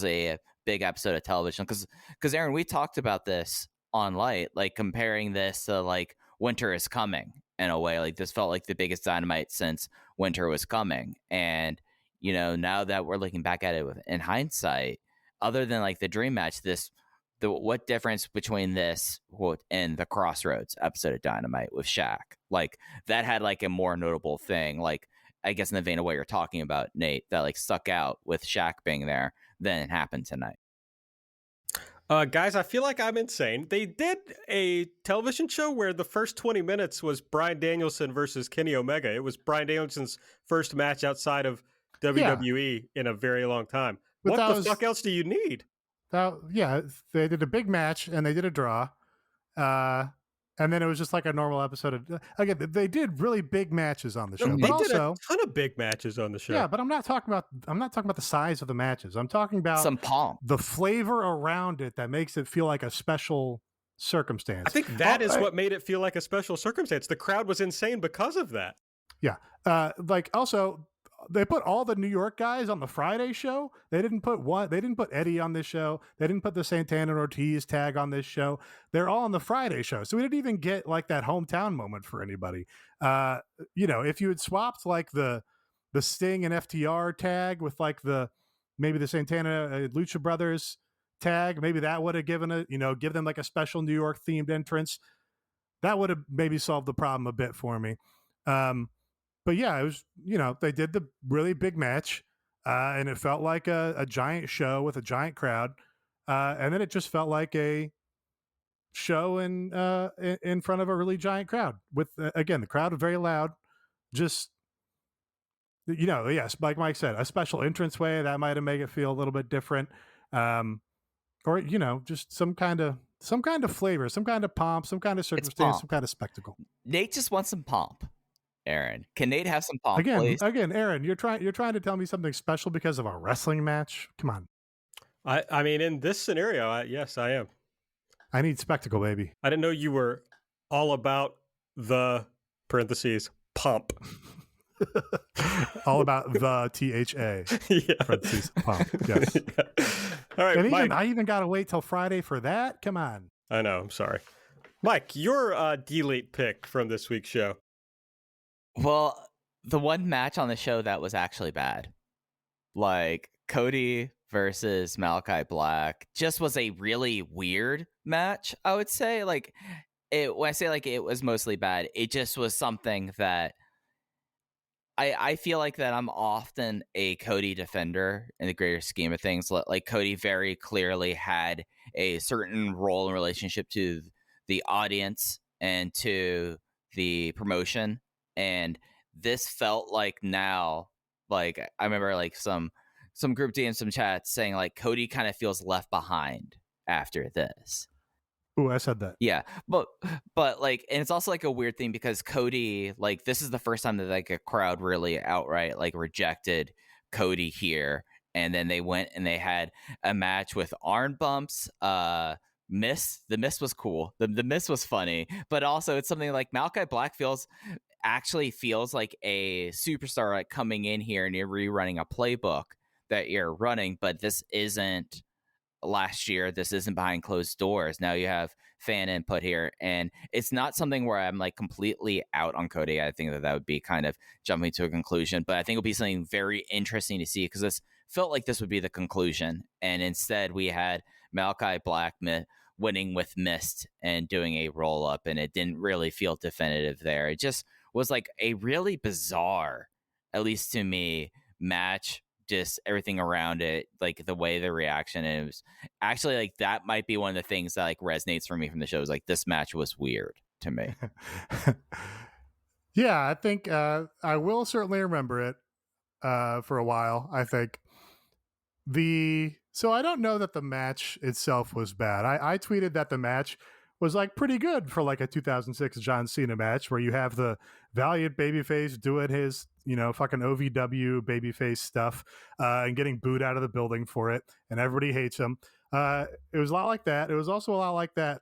a big episode of television. Because Aaron, we talked about this on Light, like comparing this to like Winter is Coming in a way. Like this felt like the biggest Dynamite since Winter was coming. And, you know, now that we're looking back at it in hindsight, other than like the dream match, what difference between this and the Crossroads episode of Dynamite with Shaq? Like that had like a more notable thing, like I guess in the vein of what you're talking about, Nate, that like stuck out with Shaq being there than it happened tonight. Guys, I feel like I'm insane. They did a television show where the first 20 minutes was Bryan Danielson versus Kenny Omega. It was Bryan Danielson's first match outside of WWE in a very long time. But what the fuck else do you need? They did a big match and they did a draw. And then it was just like a normal episode of, again, they did really big matches on the show. They but did also, a ton of big matches on the show. Yeah, but I'm not talking about the size of the matches. I'm talking about some pomp, the flavor around it that makes it feel like a special circumstance. I think that is what made it feel like a special circumstance. The crowd was insane because of that. Yeah. Like also, they put all the New York guys on the Friday show. They didn't put Eddie on this show. They didn't put the Santana and Ortiz tag on this show. They're all on the Friday show. So we didn't even get like that hometown moment for anybody. You know, if you had swapped like the Sting and FTR tag with like maybe the Santana Lucha Brothers tag, maybe that would have give them like a special New York themed entrance. That would have maybe solved the problem a bit for me. But yeah, it was, you know, they did the really big match and it felt like a giant show with a giant crowd. And then it just felt like a show in front of a really giant crowd with, again, the crowd was very loud. Just, you know, yes, like Mike said, a special entranceway that might have made it feel a little bit different. Or, you know, just some kind of flavor, some kind of pomp, some kind of circumstance, some kind of spectacle. Nate just wants some pomp. Aaron, can Nate have some pomp, please? Again, Aaron, you're trying to tell me something special because of a wrestling match? Come on. I mean, in this scenario, yes, I am. I need spectacle, baby. I didn't know you were all about the parentheses pomp. All about the THA. Yeah. Parentheses pomp. Yes. Yeah. All right, and Mike. I even got to wait till Friday for that. Come on. I know. I'm sorry, Mike. Your delete pick from this week's show. Well, the one match on the show that was actually bad, like Cody versus Malachi Black, just was a really weird match, I would say. Like, when I say like it was mostly bad, it just was something that I feel like that I'm often a Cody defender in the greater scheme of things. Like Cody very clearly had a certain role and relationship to the audience and to the promotion. And this felt like now, like I remember like some group D and some chats saying like Cody kind of feels left behind after this. Ooh, I said that. Yeah, but like, and it's also like a weird thing because Cody, like, this is the first time that like a crowd really outright like rejected Cody here, and then they went and they had a match with arm bumps. The miss was cool. The miss was funny, but also it's something like Malachi Black actually feels like a superstar, like coming in here and you're rerunning a playbook that you're running, but this isn't last year. This isn't behind closed doors. Now you have fan input here, and it's not something where I'm like completely out on Cody. I think that would be kind of jumping to a conclusion, but I think it'll be something very interesting to see because this felt like this would be the conclusion, and instead we had Malachi Black winning with Mist and doing a roll up, and it didn't really feel definitive there. It just was like a really bizarre, at least to me, match. Just everything around it, like the way the reaction is actually like that might be one of the things that like resonates for me from the show is like this match was weird to me. Yeah, I think I will certainly remember it for a while. I think so I don't know that the match itself was bad. I tweeted that the match was like pretty good for like a 2006 John Cena match where you have the valiant babyface doing his, fucking OVW babyface stuff, and getting booed out of the building for it, and everybody hates him. It was a lot like that. It was also a lot like that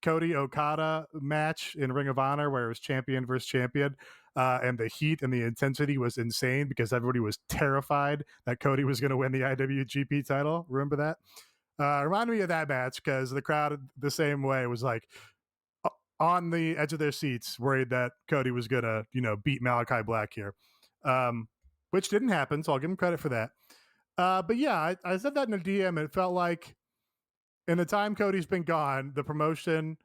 Cody Okada match in Ring of Honor where it was champion versus champion. And the heat and the intensity was insane because everybody was terrified that Cody was going to win the IWGP title. Remember that? Reminded me of that match because the crowd the same way was like on the edge of their seats, worried that Cody was going to, beat Malachi Black here, which didn't happen. So I'll give him credit for that. But yeah, I said that in a DM. It felt like in the time Cody's been gone, the promotion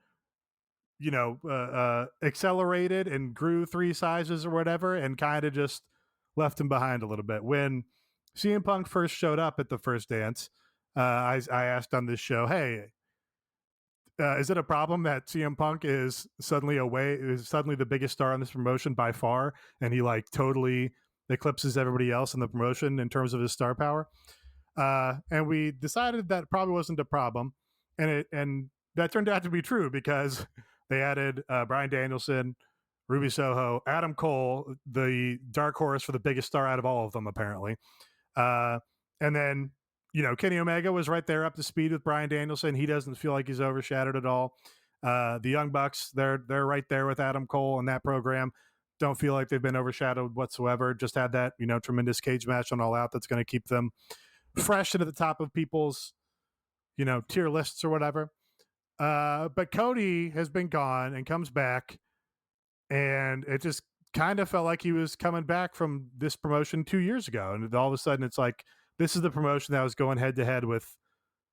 accelerated and grew 3 sizes or whatever, and kind of just left him behind a little bit. When CM Punk first showed up at the first dance, I asked on this show, hey, is it a problem that CM Punk is suddenly the biggest star on this promotion by far, and he like totally eclipses everybody else in the promotion in terms of his star power? And we decided that probably wasn't a problem, and that turned out to be true because they added Bryan Danielson, Ruby Soho, Adam Cole, the dark horse for the biggest star out of all of them, apparently. And then, Kenny Omega was right there up to speed with Bryan Danielson. He doesn't feel like he's overshadowed at all. The Young Bucks, they're right there with Adam Cole in that program. Don't feel like they've been overshadowed whatsoever. Just had that, tremendous cage match on All Out that's going to keep them fresh into the top of people's, tier lists or whatever. But Cody has been gone and comes back, and it just kind of felt like he was coming back from this promotion 2 years ago. And all of a sudden it's like, this is the promotion that was going head to head with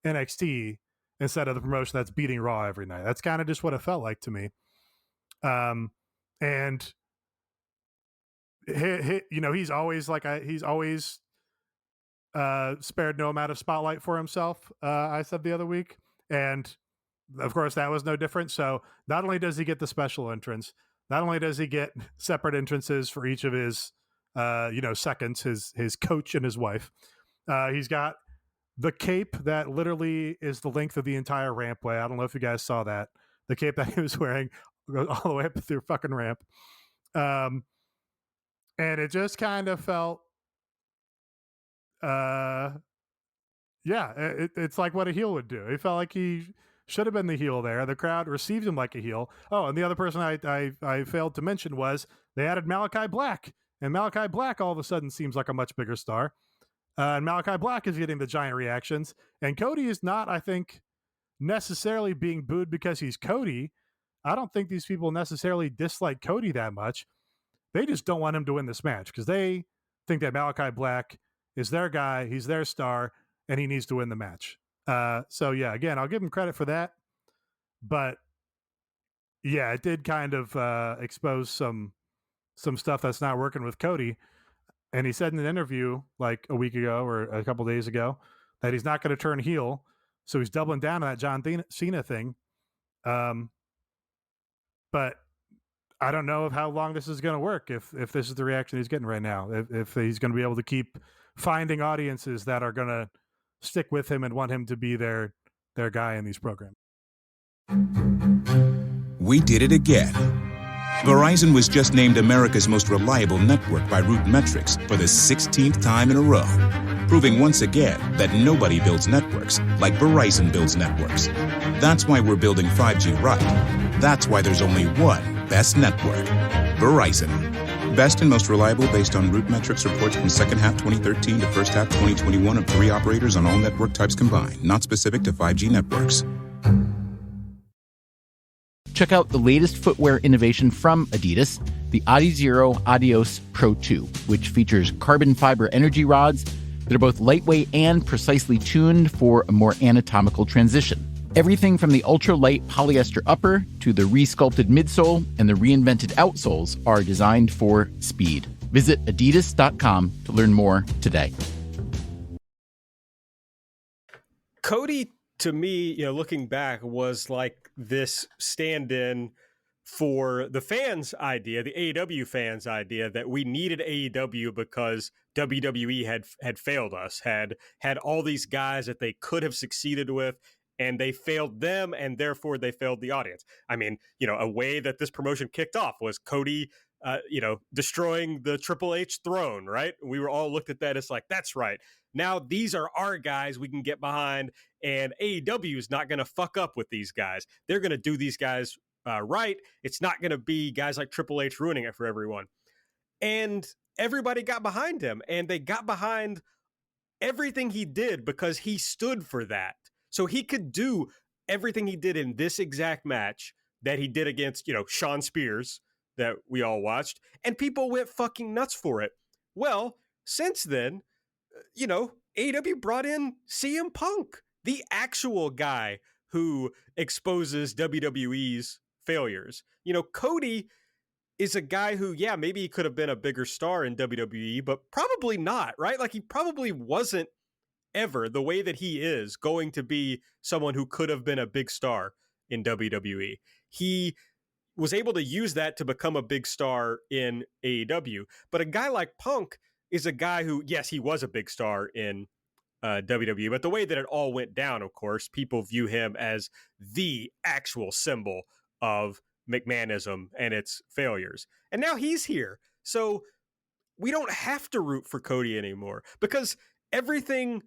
NXT instead of the promotion that's beating Raw every night. That's kind of just what it felt like to me. And he's always spared no amount of spotlight for himself. I said the other week, and of course that was no different. So not only does he get the special entrance, not only does he get separate entrances for each of his, seconds, his coach and his wife. He's got the cape that literally is the length of the entire rampway. I don't know if you guys saw that. The cape that he was wearing goes all the way up through fucking ramp. And it just kind of felt, it's like what a heel would do. It felt like he should have been the heel there. The crowd received him like a heel. Oh, and the other person I failed to mention was they added Malachi Black. And Malachi Black all of a sudden seems like a much bigger star. And Malachi Black is getting the giant reactions. And Cody is not, I think, necessarily being booed because he's Cody. I don't think these people necessarily dislike Cody that much. They just don't want him to win this match because they think that Malachi Black is their guy, he's their star, and he needs to win the match. So yeah, again, I'll give him credit for that. But yeah, it did kind of expose some stuff that's not working with Cody. And he said in an interview like a week ago or a couple days ago that he's not going to turn heel. So he's doubling down on that John Cena thing. But I don't know of how long this is going to work if this is the reaction he's getting right now. If he's going to be able to keep finding audiences that are going to stick with him and want him to be their guy in these programs. We did it again. Verizon was just named America's most reliable network by Root Metrics for the 16th time in a row, proving once again that nobody builds networks like Verizon builds networks. That's why we're building 5G right. That's why there's only one best network, Verizon. Best and most reliable based on Root Metrics reports from second half 2013 to first half 2021 of 3 operators on all network types combined, not specific to 5G networks. Check out the latest footwear innovation from Adidas, the Adizero Adios Pro 2, which features carbon fiber energy rods that are both lightweight and precisely tuned for a more anatomical transition. Everything from the ultra-light polyester upper to the re-sculpted midsole and the reinvented outsoles are designed for speed. Visit adidas.com to learn more today. Cody, to me, looking back, was like this stand-in for the fans' idea, the AEW fans' idea that we needed AEW because WWE had failed us, had all these guys that they could have succeeded with, and they failed them, and therefore they failed the audience. I mean, a way that this promotion kicked off was Cody destroying the Triple H throne, right? We were all looked at that as like, that's right. Now these are our guys we can get behind, and AEW is not going to fuck up with these guys. They're going to do these guys right. It's not going to be guys like Triple H ruining it for everyone. And everybody got behind him, and they got behind everything he did because he stood for that. So he could do everything he did in this exact match that he did against, Sean Spears that we all watched, and people went fucking nuts for it. Well, since then, AEW brought in CM Punk, the actual guy who exposes WWE's failures. Cody is a guy who, maybe he could have been a bigger star in WWE, but probably not, right? Like, he probably wasn't ever, the way that he is, going to be someone who could have been a big star in WWE. He was able to use that to become a big star in AEW. But a guy like Punk is a guy who, yes, he was a big star in WWE, but the way that it all went down, of course, people view him as the actual symbol of McMahonism and its failures. And now he's here. So we don't have to root for Cody anymore, because everything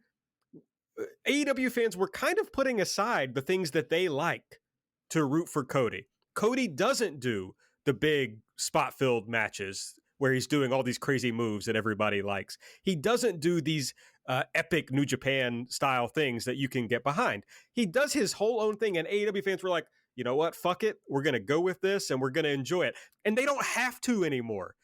AEW fans were kind of putting aside the things that they like to root for Cody. Cody doesn't do the big spot-filled matches where he's doing all these crazy moves that everybody likes. He doesn't do these epic New Japan style things that you can get behind. He does his whole own thing, and AEW fans were like, you know what, fuck it. We're going to go with this, and we're going to enjoy it. And they don't have to anymore.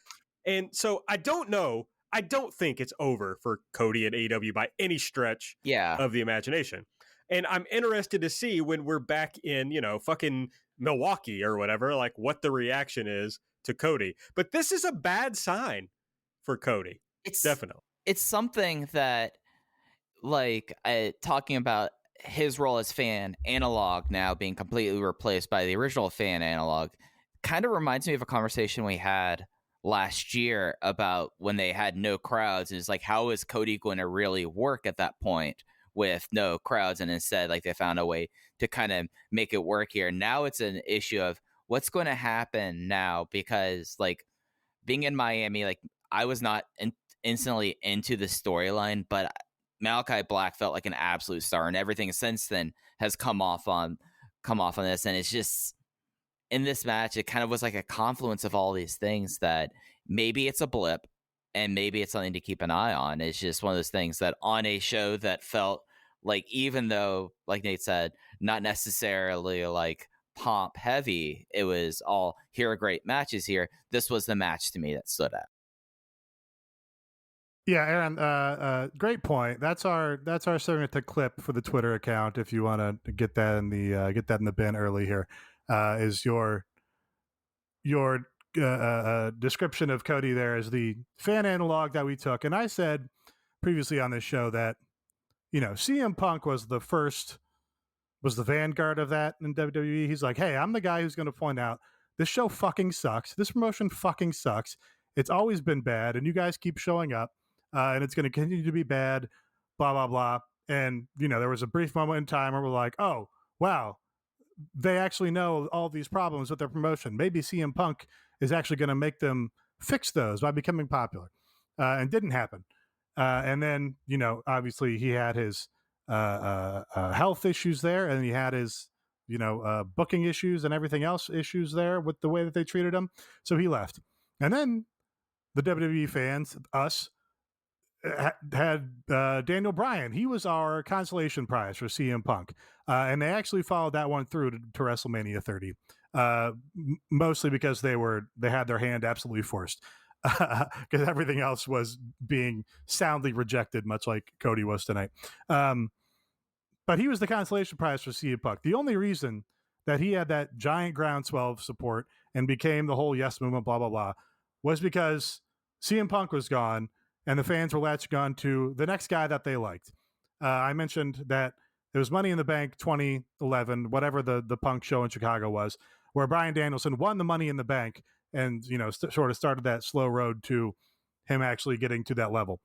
And so I don't know. I don't think it's over for Cody and AEW by any stretch of the imagination. And I'm interested to see when we're back in, fucking Milwaukee or whatever, like what the reaction is to Cody. But this is a bad sign for Cody. It's definitely. It's something that, like, talking about his role as fan analog now being completely replaced by the original fan analog kind of reminds me of a conversation we had last year about when they had no crowds. And it's like, how is Cody going to really work at that point with no crowds? And instead, like, they found a way to kind of make it work here. Now it's an issue of what's going to happen now, because, like, being in Miami, like, I was not instantly into the storyline, but Malachi Black felt like an absolute star, and everything since then has come off on this. And it's just, in this match, it kind of was like a confluence of all these things that maybe it's a blip and maybe it's something to keep an eye on. It's just one of those things that on a show that felt like, even though, like Nate said, not necessarily like Pomp heavy, it was all, here are great matches here. This was the match to me that stood out. Yeah, Aaron, great point. That's our signature clip for the Twitter account. If you want to get that in the bin early here, is your description of Cody there as the fan analog that we took. And I said previously on this show that, CM Punk was the vanguard of that in WWE. He's like, hey, I'm the guy who's going to point out this show fucking sucks. This promotion fucking sucks. It's always been bad, and you guys keep showing up. And it's going to continue to be bad, blah, blah, blah. And, there was a brief moment in time where we're like, oh, wow, they actually know all these problems with their promotion. Maybe CM Punk is actually going to make them fix those by becoming popular. And didn't happen. And then, obviously he had his health issues there, and he had his, booking issues and everything else issues there with the way that they treated him. So he left. And then the WWE fans, us, had Daniel Bryan. He was our consolation prize for CM Punk. And they actually followed that one through to WrestleMania 30, mostly because they had their hand absolutely forced, because everything else was being soundly rejected, much like Cody was tonight. But he was the consolation prize for CM Punk. The only reason that he had that giant groundswell of support and became the whole yes movement, blah, blah, blah, was because CM Punk was gone, and the fans were latching on to the next guy that they liked. I mentioned that it was Money in the Bank 2011, whatever the Punk show in Chicago was, where Bryan Danielson won the Money in the Bank and, sort of started that slow road to him actually getting to that level.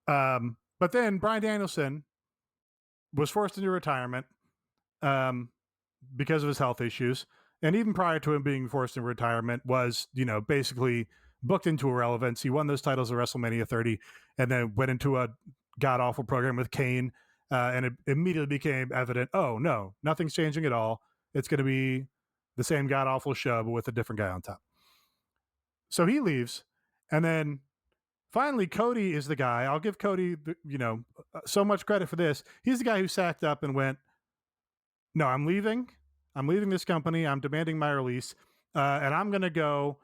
But then Bryan Danielson was forced into retirement because of his health issues. and even prior to him being forced into retirement, was, basically booked into irrelevance. He won those titles at WrestleMania 30 and then went into a god-awful program with Kane, and it immediately became evident, oh, no, nothing's changing at all. It's going to be the same god-awful show, but with a different guy on top. So he leaves, and then finally, Cody is the guy. I'll give Cody, so much credit for this. He's the guy who sacked up and went, no, I'm leaving. I'm leaving this company. I'm demanding my release, and I'm going to go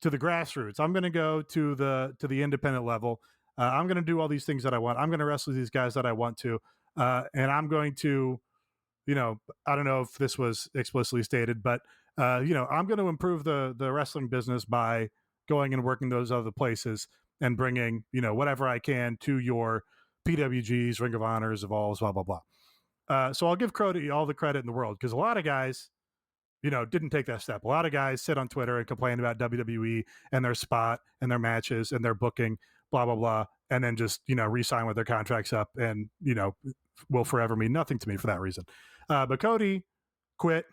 to the grassroots. I'm going to go to the independent level. I'm going to do all these things that I want. I'm going to wrestle these guys that I want to, and I'm going to, I don't know if this was explicitly stated, but I'm going to improve the wrestling business by going and working those other places and bringing, whatever I can to your PWGs, Ring of Honors, Evolves, blah, blah, blah. So I'll give Cody all the credit in the world, because a lot of guys, didn't take that step. A lot of guys sit on Twitter and complain about WWE and their spot and their matches and their booking, blah, blah, blah, and then just, re-sign with their contracts up and, will forever mean nothing to me for that reason. But Cody quit,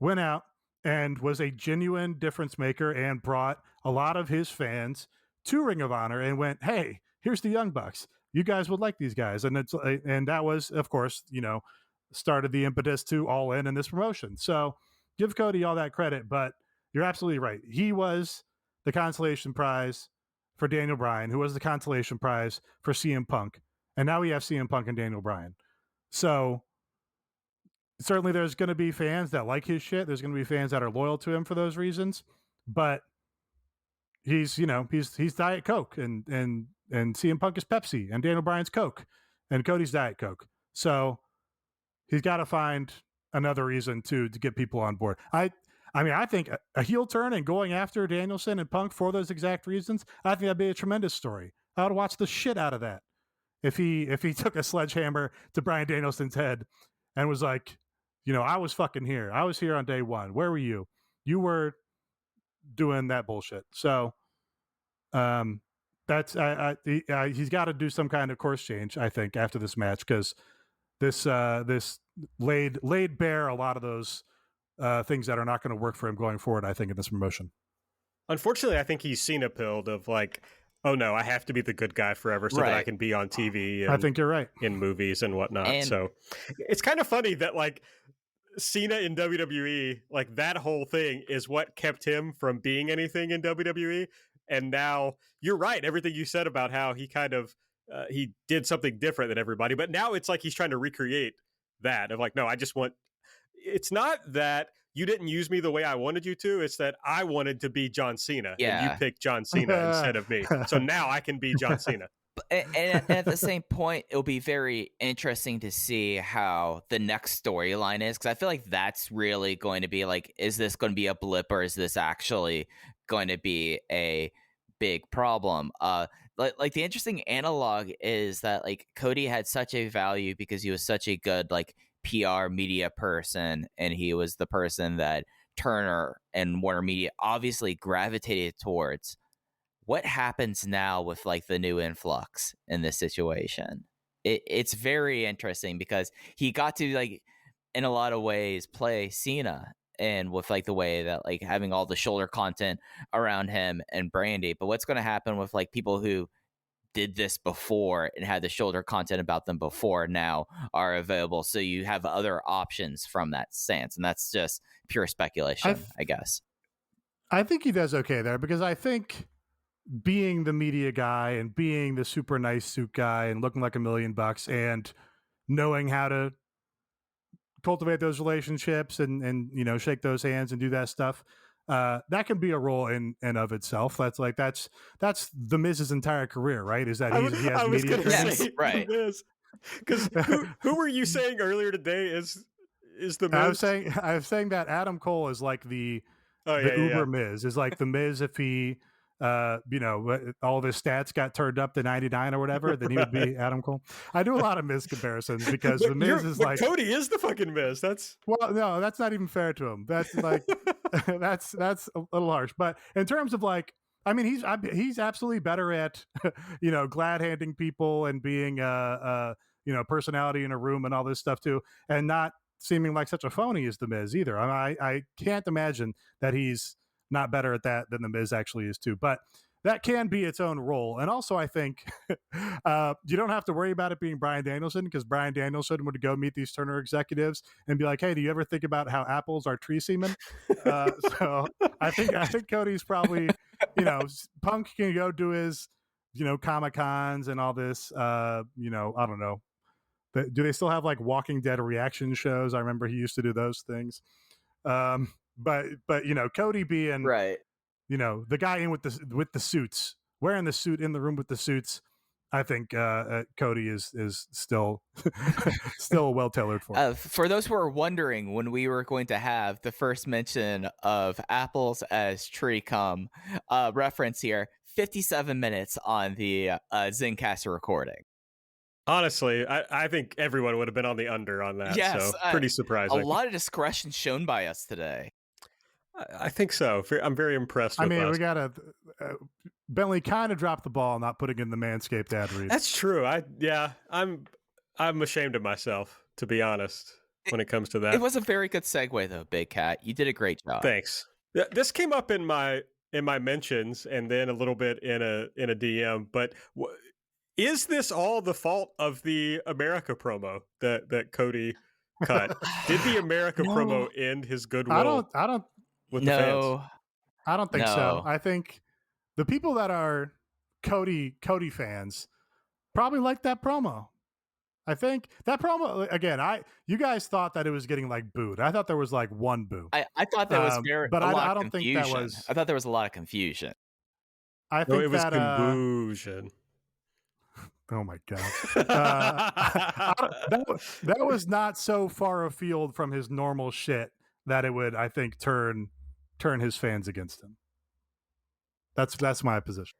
went out, and was a genuine difference maker and brought a lot of his fans to Ring of Honor and went, hey, here's the Young Bucks. You guys would like these guys. And that was, of course, started the impetus to All In this promotion. So give Cody all that credit, but you're absolutely right. He was the consolation prize for Daniel Bryan, who was the consolation prize for CM Punk. And now we have CM Punk and Daniel Bryan. So certainly there's going to be fans that like his shit. There's going to be fans that are loyal to him for those reasons, but he's Diet Coke and CM Punk is Pepsi and Daniel Bryan's Coke and Cody's Diet Coke. So he's got to find another reason to get people on board. I think a heel turn and going after Danielson and Punk for those exact reasons, I think that'd be a tremendous story. I would watch the shit out of that. If he took a sledgehammer to Bryan Danielson's head and was like, I was fucking here. I was here on day one. Where were you? You were doing that bullshit. So that's he's got to do some kind of course change, I think, after this match, because this laid bare a lot of those things that are not going to work for him going forward, I think, in this promotion. Unfortunately, I think he's seen a pilled of like, oh no, I have to be the good guy forever so that I can be on TV. And I think you're right. In movies and whatnot. So it's kind of funny that like Cena in WWE, like that whole thing is what kept him from being anything in WWE. And now you're right. Everything you said about how he kind of, he did something different than everybody, but now it's like he's trying to recreate that of like, no, I just want, it's not that you didn't use me the way I wanted you to. It's that I wanted to be John Cena and you picked John Cena instead of me. So now I can be John Cena. And at the same point, it'll be very interesting to see how the next storyline is, because I feel like that's really going to be like, is this going to be a blip or is this actually going to be a big problem? Like the interesting analog is that like Cody had such a value because he was such a good like PR media person, and he was the person that Turner and Warner Media obviously gravitated towards. What happens now with like the new influx in this situation? It's very interesting because he got to like in a lot of ways play Cena, and with like the way that like having all the shoulder content around him and Brandy. But what's going to happen with like people who did this before and had the shoulder content about them before now are available, so you have other options from that stance, and that's just pure speculation, I guess. I think he does okay there, because I think being the media guy and being the super nice suit guy and looking like $1 million and knowing how to cultivate those relationships and shake those hands and do that stuff, that can be a role in and of itself. That's the Miz's entire career, right? Is that he has media training? Right? Because who were you saying earlier today is the Miz? I was saying that Adam Cole is like the Uber Miz is like the Miz if he all of his stats got turned up to 99 or whatever, then he would be Adam Cole. I do a lot of Miz comparisons because the Miz is like Cody is the fucking Miz. No, that's not even fair to him. That's like that's a little harsh. But in terms of like, I mean, he's absolutely better at glad handing people and being personality in a room and all this stuff too, and not seeming like such a phony as The Miz either. I can't imagine that he's not better at that than The Miz actually is too. But that can be its own role. And also, I think you don't have to worry about it being Bryan Danielson, because Bryan Danielson would go meet these Turner executives and be like, hey, do you ever think about how apples are tree semen? So I think Cody's probably, Punk can go do his, Comic-Cons and all this, I don't know. Do they still have like Walking Dead reaction shows? I remember he used to do those things. But Cody being right. The guy in with the suits, wearing the suit in the room with the suits, I think Cody is still still well tailored for. For those who are wondering when we were going to have the first mention of apples as tree cum reference here, 57 minutes on the Zencaster recording. Honestly, I think everyone would have been on the under on that. Yes, so pretty surprising. A lot of discretion shown by us today. I think so. I'm very impressed with us. We got to... Bentley kind of dropped the ball not putting in the Manscaped ad read. That's true. I'm ashamed of myself, to be honest, when it comes to that. It was a very good segue, though, Big Cat. You did a great job. Thanks. This came up in my mentions and then a little bit in a DM, but is this all the fault of the America promo that Cody cut? Did the America promo end his goodwill? I don't with the fans? I don't think so. I think the people that are Cody fans probably like that promo. I think that promo, again, you guys thought that it was getting like booed. I thought there was like one boo. I thought there was but I don't confusion. think that was. I thought there was a lot of confusion. I think it was that confusion. Oh my god, that was not so far afield from his normal shit that it would, I think, turn his fans against him. That's my position.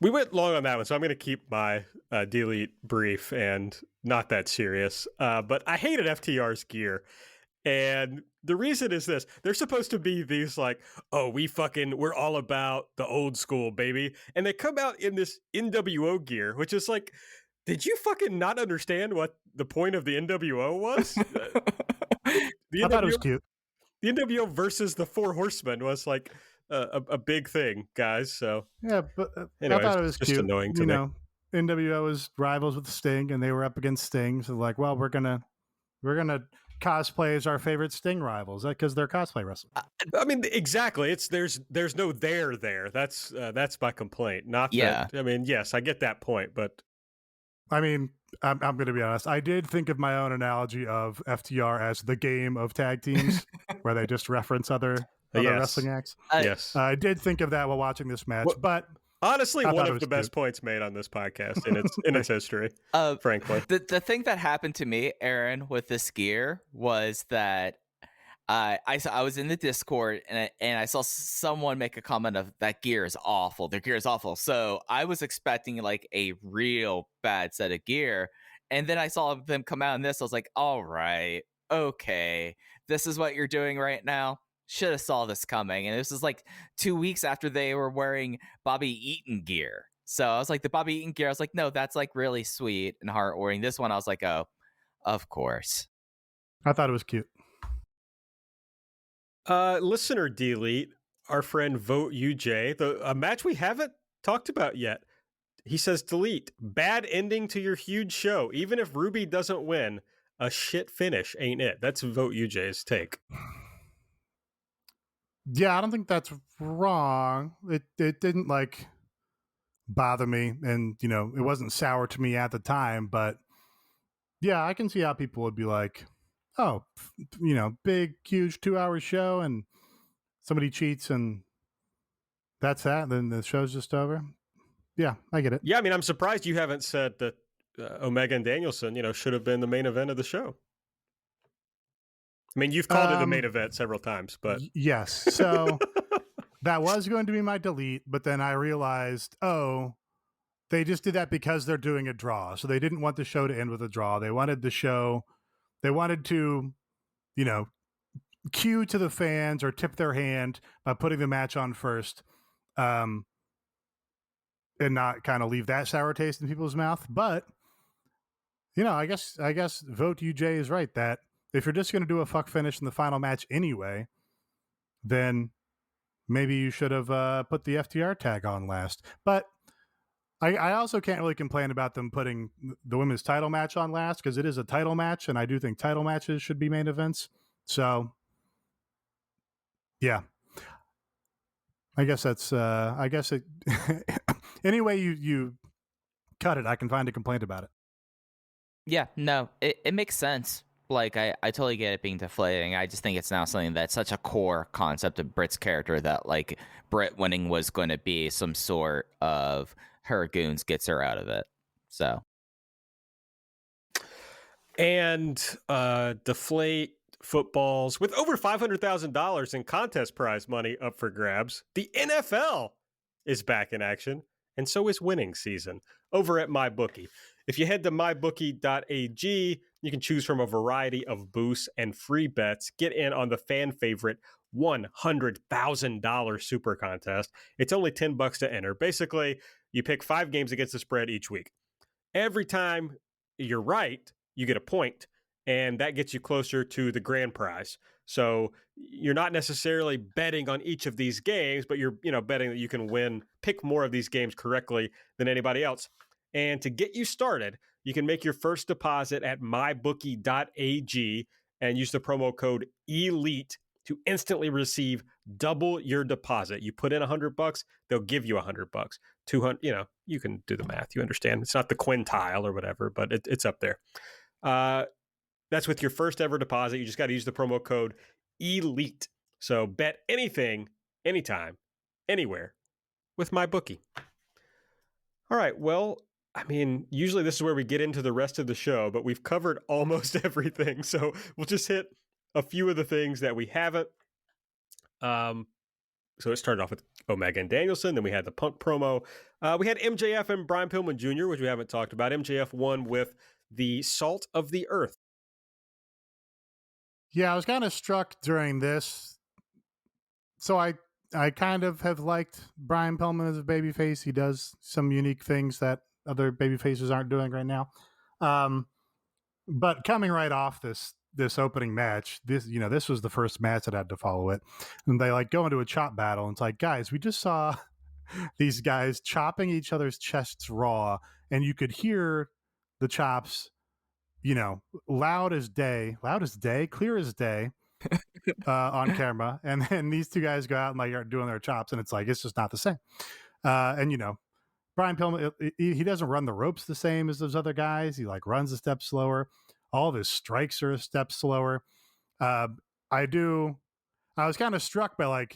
We went long on that one, so I'm going to keep my delete brief and not that serious. But I hated FTR's gear. And the reason is this. They're supposed to be these like, oh, we're all about the old school, baby. And they come out in this NWO gear, which is like, did you fucking not understand what the point of the NWO was? I thought it was cute. The NWO versus the Four Horsemen was like a big thing, guys. So yeah, but anyways, I thought it was just cute. Annoying to me. NWO was rivals with Sting, and they were up against Sting. So like, well, we're gonna cosplay as our favorite Sting rivals because they're cosplay wrestlers. I mean, exactly. There's no there. That's my complaint. Not that. I mean, yes, I get that point, but I mean, I'm going to be honest. I did think of my own analogy of FTR as the game of tag teams, where they just reference other wrestling acts. Yes, I did think of that while watching this match, but. Honestly, one of the best points made on this podcast in its history, frankly. The thing that happened to me, Aaron, with this gear was that I was in the Discord and I saw someone make a comment of that gear is awful. Their gear is awful. So I was expecting like a real bad set of gear. And then I saw them come out in this. I was like, all right, okay, this is what you're doing right now. Should have saw this coming. And this was like 2 weeks after they were wearing Bobby Eaton gear. So I was like, the Bobby Eaton gear, I was like, no, that's like really sweet and heartwarming. This one, I was like, oh, of course. I thought it was cute. Listener delete, our friend Vote UJ, a match we haven't talked about yet. He says, delete, bad ending to your huge show. Even if Ruby doesn't win, a shit finish ain't it. That's Vote UJ's take. Yeah, I don't think that's wrong. It didn't like bother me, and it wasn't sour to me at the time. But yeah, I can see how people would be like, "Oh, big, huge 2-hour show, and somebody cheats, and that's that. Then the show's just over." Yeah, I get it. Yeah, I mean, I'm surprised you haven't said that Omega and Danielson, should have been the main event of the show. I mean, you've called it the main event several times, but... Yes. So that was going to be my delete, but then I realized, they just did that because they're doing a draw. So they didn't want the show to end with a draw. They wanted to, cue to the fans or tip their hand by putting the match on first, and not kind of leave that sour taste in people's mouth. But, I guess Vote UJ is right that if you're just going to do a fuck finish in the final match anyway, then maybe you should have put the FTR tag on last. But I also can't really complain about them putting the women's title match on last, because it is a title match, and I do think title matches should be main events. So, yeah. I guess that's, any way you cut it, I can find a complaint about it. Yeah, no, it makes sense. Like, I totally get it being deflating. I just think it's now something that's such a core concept of Britt's character that, like, Britt winning was going to be some sort of her goons gets her out of it. So. And deflate footballs with over $500,000 in contest prize money up for grabs. The NFL is back in action, and so is winning season over at MyBookie. If you head to mybookie.ag, you can choose from a variety of boosts and free bets. Get in on the fan favorite $100,000 super contest. It's only $10 to enter. Basically, you pick 5 games against the spread each week. Every time you're right, you get a point, and that gets you closer to the grand prize. So you're not necessarily betting on each of these games, but you're betting that you can pick more of these games correctly than anybody else. And to get you started, you can make your first deposit at mybookie.ag and use the promo code ELITE to instantly receive double your deposit. You put in $100, they'll give you $100. 200, you can do the math. You understand. It's not the quintile or whatever, but it's up there. That's with your first ever deposit. You just got to use the promo code ELITE. So bet anything, anytime, anywhere with MyBookie. All right. Well, I mean, usually this is where we get into the rest of the show, but we've covered almost everything. So we'll just hit a few of the things that we haven't. So it started off with Omega and Danielson. Then we had the Punk promo. We had MJF and Brian Pillman Jr., which we haven't talked about. MJF won with the Salt of the Earth. Yeah, I was kind of struck during this. So I kind of have liked Brian Pillman as a babyface. He does some unique things that other babyfaces aren't doing right now. But coming right off this opening match, this was the first match that I had to follow it. And they go into a chop battle, and it's like, guys, we just saw these guys chopping each other's chests raw, and you could hear the chops, loud as day, clear as day, on camera. And then these two guys go out and are doing their chops, and it's just not the same. And Brian Pillman, he doesn't run the ropes the same as those other guys. He runs a step slower. All of his strikes are a step slower. I was kind of struck by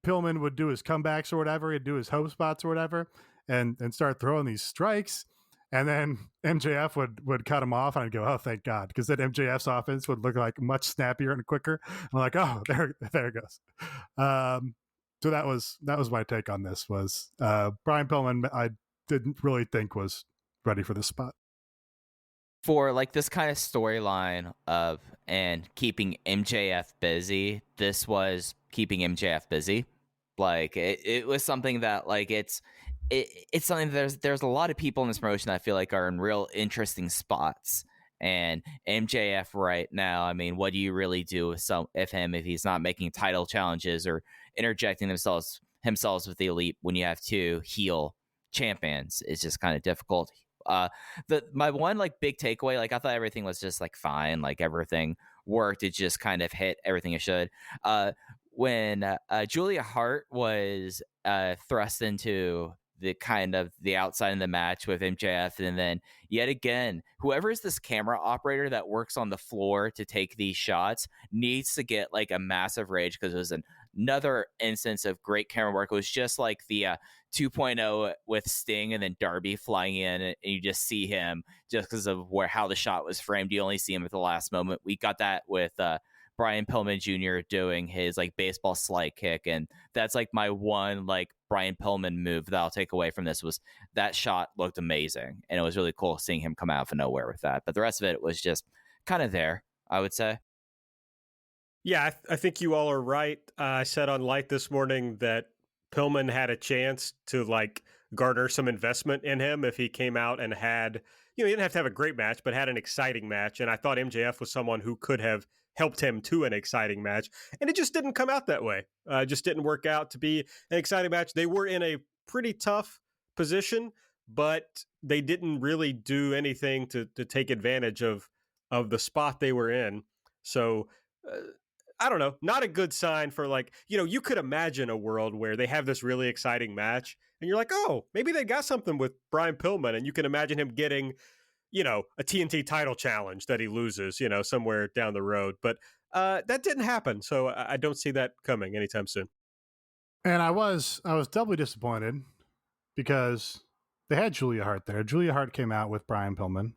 Pillman would do his comebacks or whatever. He'd do his hope spots or whatever and start throwing these strikes. And then MJF would cut him off, and I'd go, oh, thank God, because then MJF's offense would look much snappier and quicker. I'm like, oh, there it goes. So that was my take on this. Was Brian Pillman, I didn't really think was ready for this spot. For this kind of storyline of and keeping MJF busy, this was keeping MJF busy. It was something that it's something that there's a lot of people in this promotion that I feel are in real interesting spots. And MJF right now, I mean, what do you really do with him if he's not making title challenges or interjecting themselves with the Elite when you have 2 heel champions? It's just kind of difficult. My one big takeaway, I thought everything was just fine, everything worked. It just kind of hit everything it should. When Julia Hart was thrust into the outside of the match with MJF, and then yet again, whoever is this camera operator that works on the floor to take these shots needs to get a massive rage, because it was another instance of great camera work. It was just the 2.0 with Sting and then Darby flying in, and you just see him just because of how the shot was framed. You only see him at the last moment. We got that with Brian Pillman Jr. doing his baseball slide kick, and that's my one Brian Pillman move that I'll take away from this. Was that shot looked amazing, and it was really cool seeing him come out of nowhere with that. But the rest of it was just kind of there, I would say. Yeah, I think you all are right. I said on Light this morning that Pillman had a chance to garner some investment in him if he came out and had, he didn't have to have a great match, but had an exciting match. And I thought MJF was someone who could have helped him to an exciting match. And it just didn't come out that way. Just didn't work out to be an exciting match. They were in a pretty tough position, but they didn't really do anything to take advantage of the spot they were in. So I don't know, not a good sign for you could imagine a world where they have this really exciting match and you're like, oh, maybe they got something with Brian Pillman, and you can imagine him getting, a TNT title challenge that he loses, somewhere down the road. But that didn't happen. So I don't see that coming anytime soon. And I was doubly disappointed because they had Julia Hart there. Julia Hart came out with Brian Pillman,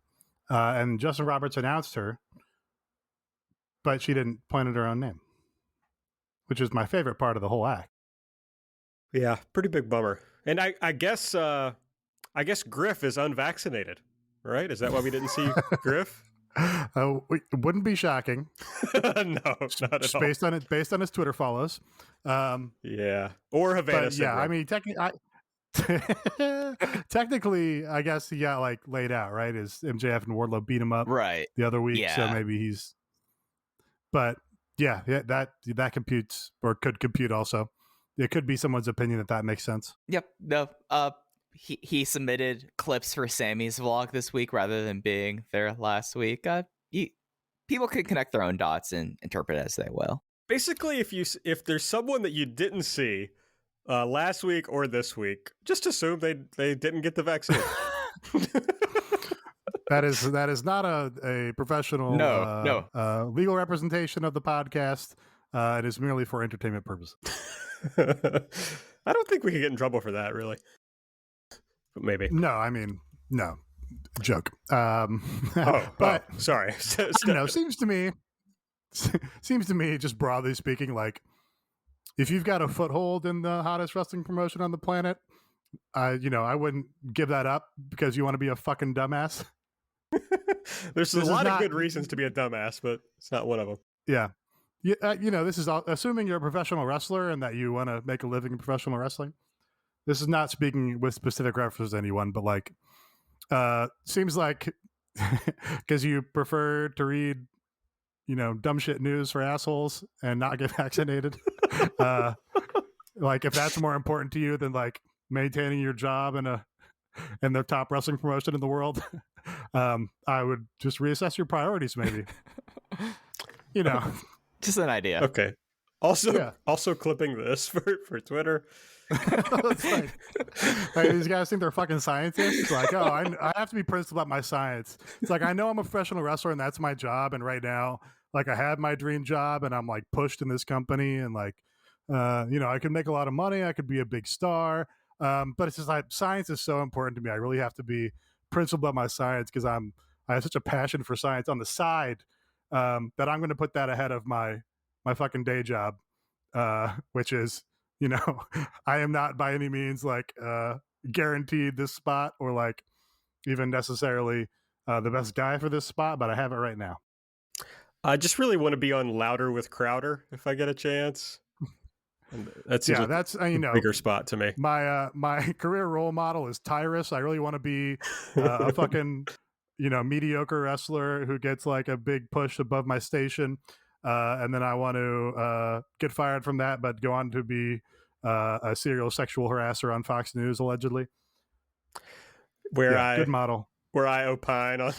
and Justin Roberts announced her, but she didn't point at her own name, which is my favorite part of the whole act. Yeah, pretty big bummer. And I guess Griff is unvaccinated, right? Is that why we didn't see Griff? It wouldn't be shocking. No, not at all. Based on his Twitter follows. Yeah, or Havana syndrome. Yeah, I mean, technically, I guess he got laid out, right? Is MJF and Wardlow beat him up the other week, so maybe he's. But yeah, that computes, or could compute also. It could be someone's opinion that makes sense. Yep. No. He submitted clips for Sammy's vlog this week rather than being there last week. People can connect their own dots and interpret it as they will. Basically, if there's someone that you didn't see last week or this week, just assume they didn't get the vaccine. That is not a professional legal representation of the podcast. It is merely for entertainment purposes. I don't think we could get in trouble for that, really. But maybe. No, I mean, no. Joke. But sorry. Seems to me, just broadly speaking, if you've got a foothold in the hottest wrestling promotion on the planet, I wouldn't give that up because you want to be a fucking dumbass. There's a lot of good reasons to be a dumbass, but it's not one of them. Yeah. This is assuming you're a professional wrestler and that you want to make a living in professional wrestling. This is not speaking with specific references to anyone, but seems like because you prefer to read, dumb shit news for assholes and not get vaccinated. If that's more important to you than maintaining your job in the top wrestling promotion in the world, I would just reassess your priorities, maybe. Just an idea. Okay. Also clipping this for Twitter. These guys think they're fucking scientists. I have to be principled about my science. It's I know I'm a professional wrestler and that's my job. And right now, I have my dream job and I'm pushed in this company and I can make a lot of money. I could be a big star. But it's just science is so important to me. I really have to be principled about my science because I have such a passion for science on the side that I'm going to put that ahead of my fucking day job, which is, I am not by any means guaranteed this spot or even necessarily the best guy for this spot, but I have it right now. I just really want to be on Louder with Crowder if I get a chance. And that's a bigger spot to me. My career role model is Tyrus. I really want to be a fucking mediocre wrestler who gets a big push above my station, and then I want to get fired from that, but go on to be a serial sexual harasser on Fox News allegedly. Good model. Where I opine on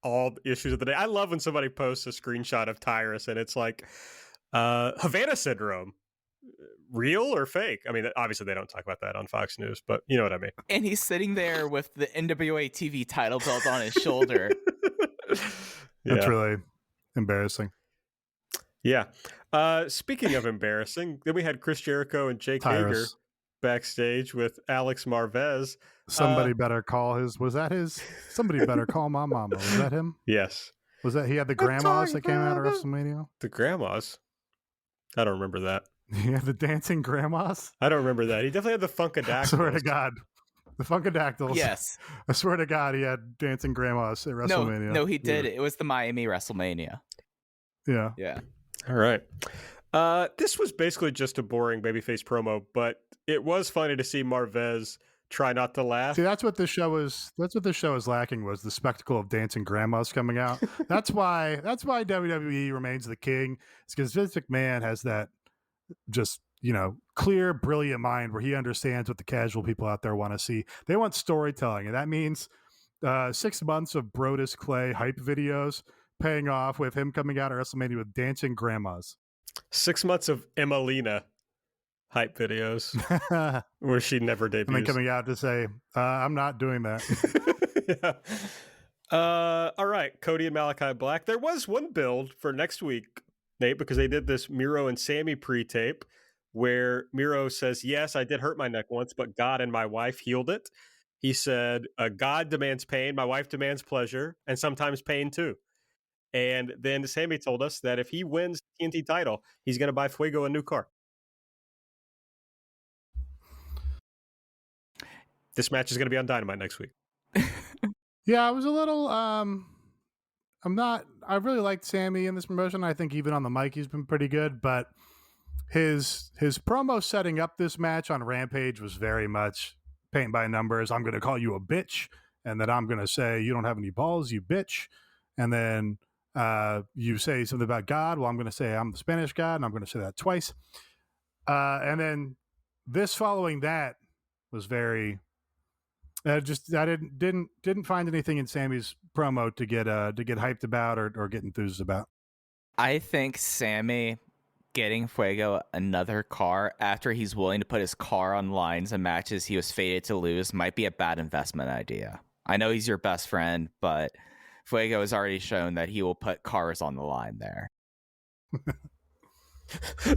all issues of the day. I love when somebody posts a screenshot of Tyrus and it's Havana syndrome. Real or fake? I mean, obviously they don't talk about that on Fox News, but you know what I mean. And he's sitting there with the NWA TV title belt on his shoulder. That's really embarrassing. Yeah. Speaking of embarrassing, then we had Chris Jericho and Jake Hager backstage with Alex Marvez. Somebody better call somebody better call my mama. Was that him? Yes. Was that he had the grandmas that came out of WrestleMania? The grandmas? I don't remember that. Yeah, the dancing grandmas? I don't remember that. He definitely had the Funkadactyls. I swear to God. The Funkadactyls. Yes. I swear to God, he had dancing grandmas at WrestleMania. No, he did. It was the Miami WrestleMania. Yeah. Yeah. All right. This was basically just a boring babyface promo, but it was funny to see Marvez try not to laugh. See, that's what this show is lacking, was the spectacle of dancing grandmas coming out. That's why WWE remains the king. It's because Vince McMahon has that just, clear, brilliant mind where he understands what the casual people out there want to see. They want storytelling, and that means 6 months of Brodus Clay hype videos paying off with him coming out at WrestleMania with dancing grandmas. 6 months of Emelina hype videos where she never debuts. And then coming out to say, I'm not doing that. Yeah. All right, Cody and Malachi Black. There was one build for next week, Nate, because they did this Miro and Sammy pre-tape where Miro says, yes, I did hurt my neck once, but God and my wife healed it. He said, God demands pain, my wife demands pleasure, and sometimes pain too. And then Sammy told us that if he wins the TNT title, he's going to buy Fuego a new car. This match is going to be on Dynamite next week. Yeah, I was a little, I really liked Sammy in this promotion. I think even on the mic, he's been pretty good, but his promo setting up this match on Rampage was very much paint by numbers. I'm going to call you a bitch, and then I'm going to say, you don't have any balls, you bitch. And then you say something about God. Well, I'm going to say I'm the Spanish God, and I'm going to say that twice. And then this following that was very... I didn't find anything in Sammy's promo to get hyped about or get enthused about. I think Sammy getting Fuego another car after he's willing to put his car on lines in matches he was fated to lose might be a bad investment idea. I know he's your best friend, but Fuego has already shown that he will put cars on the line there.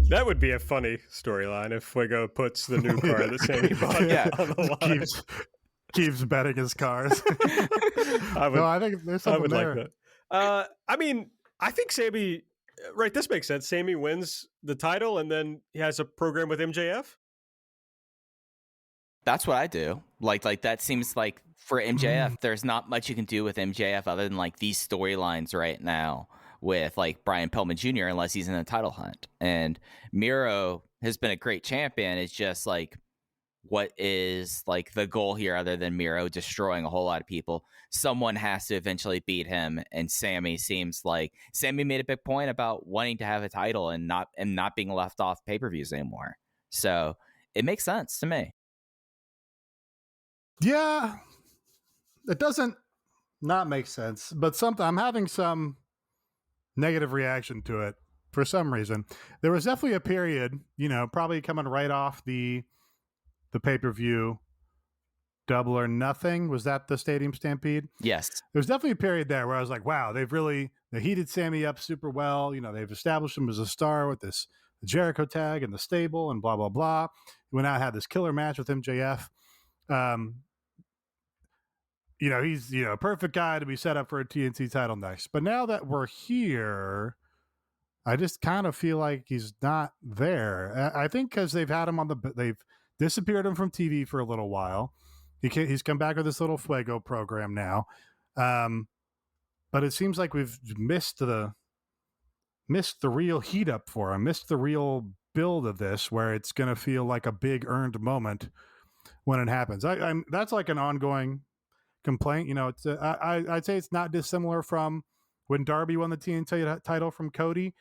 That would be a funny storyline if Fuego puts the new car that Sammy bought on the line. Keeps betting his cars. I think there's something there. Like that. I mean, I think Sammy, right, this makes sense. Sammy wins the title and then he has a program with MJF. That's what I do. Like that seems like for MJF, there's not much you can do with MJF other than like these storylines right now with like Brian Pillman Jr. unless he's in a title hunt. And Miro has been a great champion. It's just like, what is like the goal here other than Miro destroying a whole lot of people? Someone has to eventually beat him, and Sammy seems like Sammy made a big point about wanting to have a title and not being left off pay-per-views anymore. So it makes sense to me. Yeah, it doesn't not make sense, but I'm having some negative reaction to it for some reason. There was definitely a period, probably coming right off the pay-per-view Double or Nothing. Was that the Stadium Stampede? Yes. There's definitely a period there where I was like, wow, they heated Sammy up super well. They've established him as a star with this Jericho tag and the stable and blah, blah, blah. He went out and had this killer match with MJF. He's, a perfect guy to be set up for a TNT title next. But now that we're here, I just kind of feel like he's not there. I think because they've had him they've disappeared him from TV for a little while. He's come back with this little Fuego program now. But it seems like we've missed the real heat up for him, missed the real build of this, where it's going to feel like a big earned moment when it happens. That's like an ongoing complaint. I'd say it's not dissimilar from when Darby won the TNT title from Cody,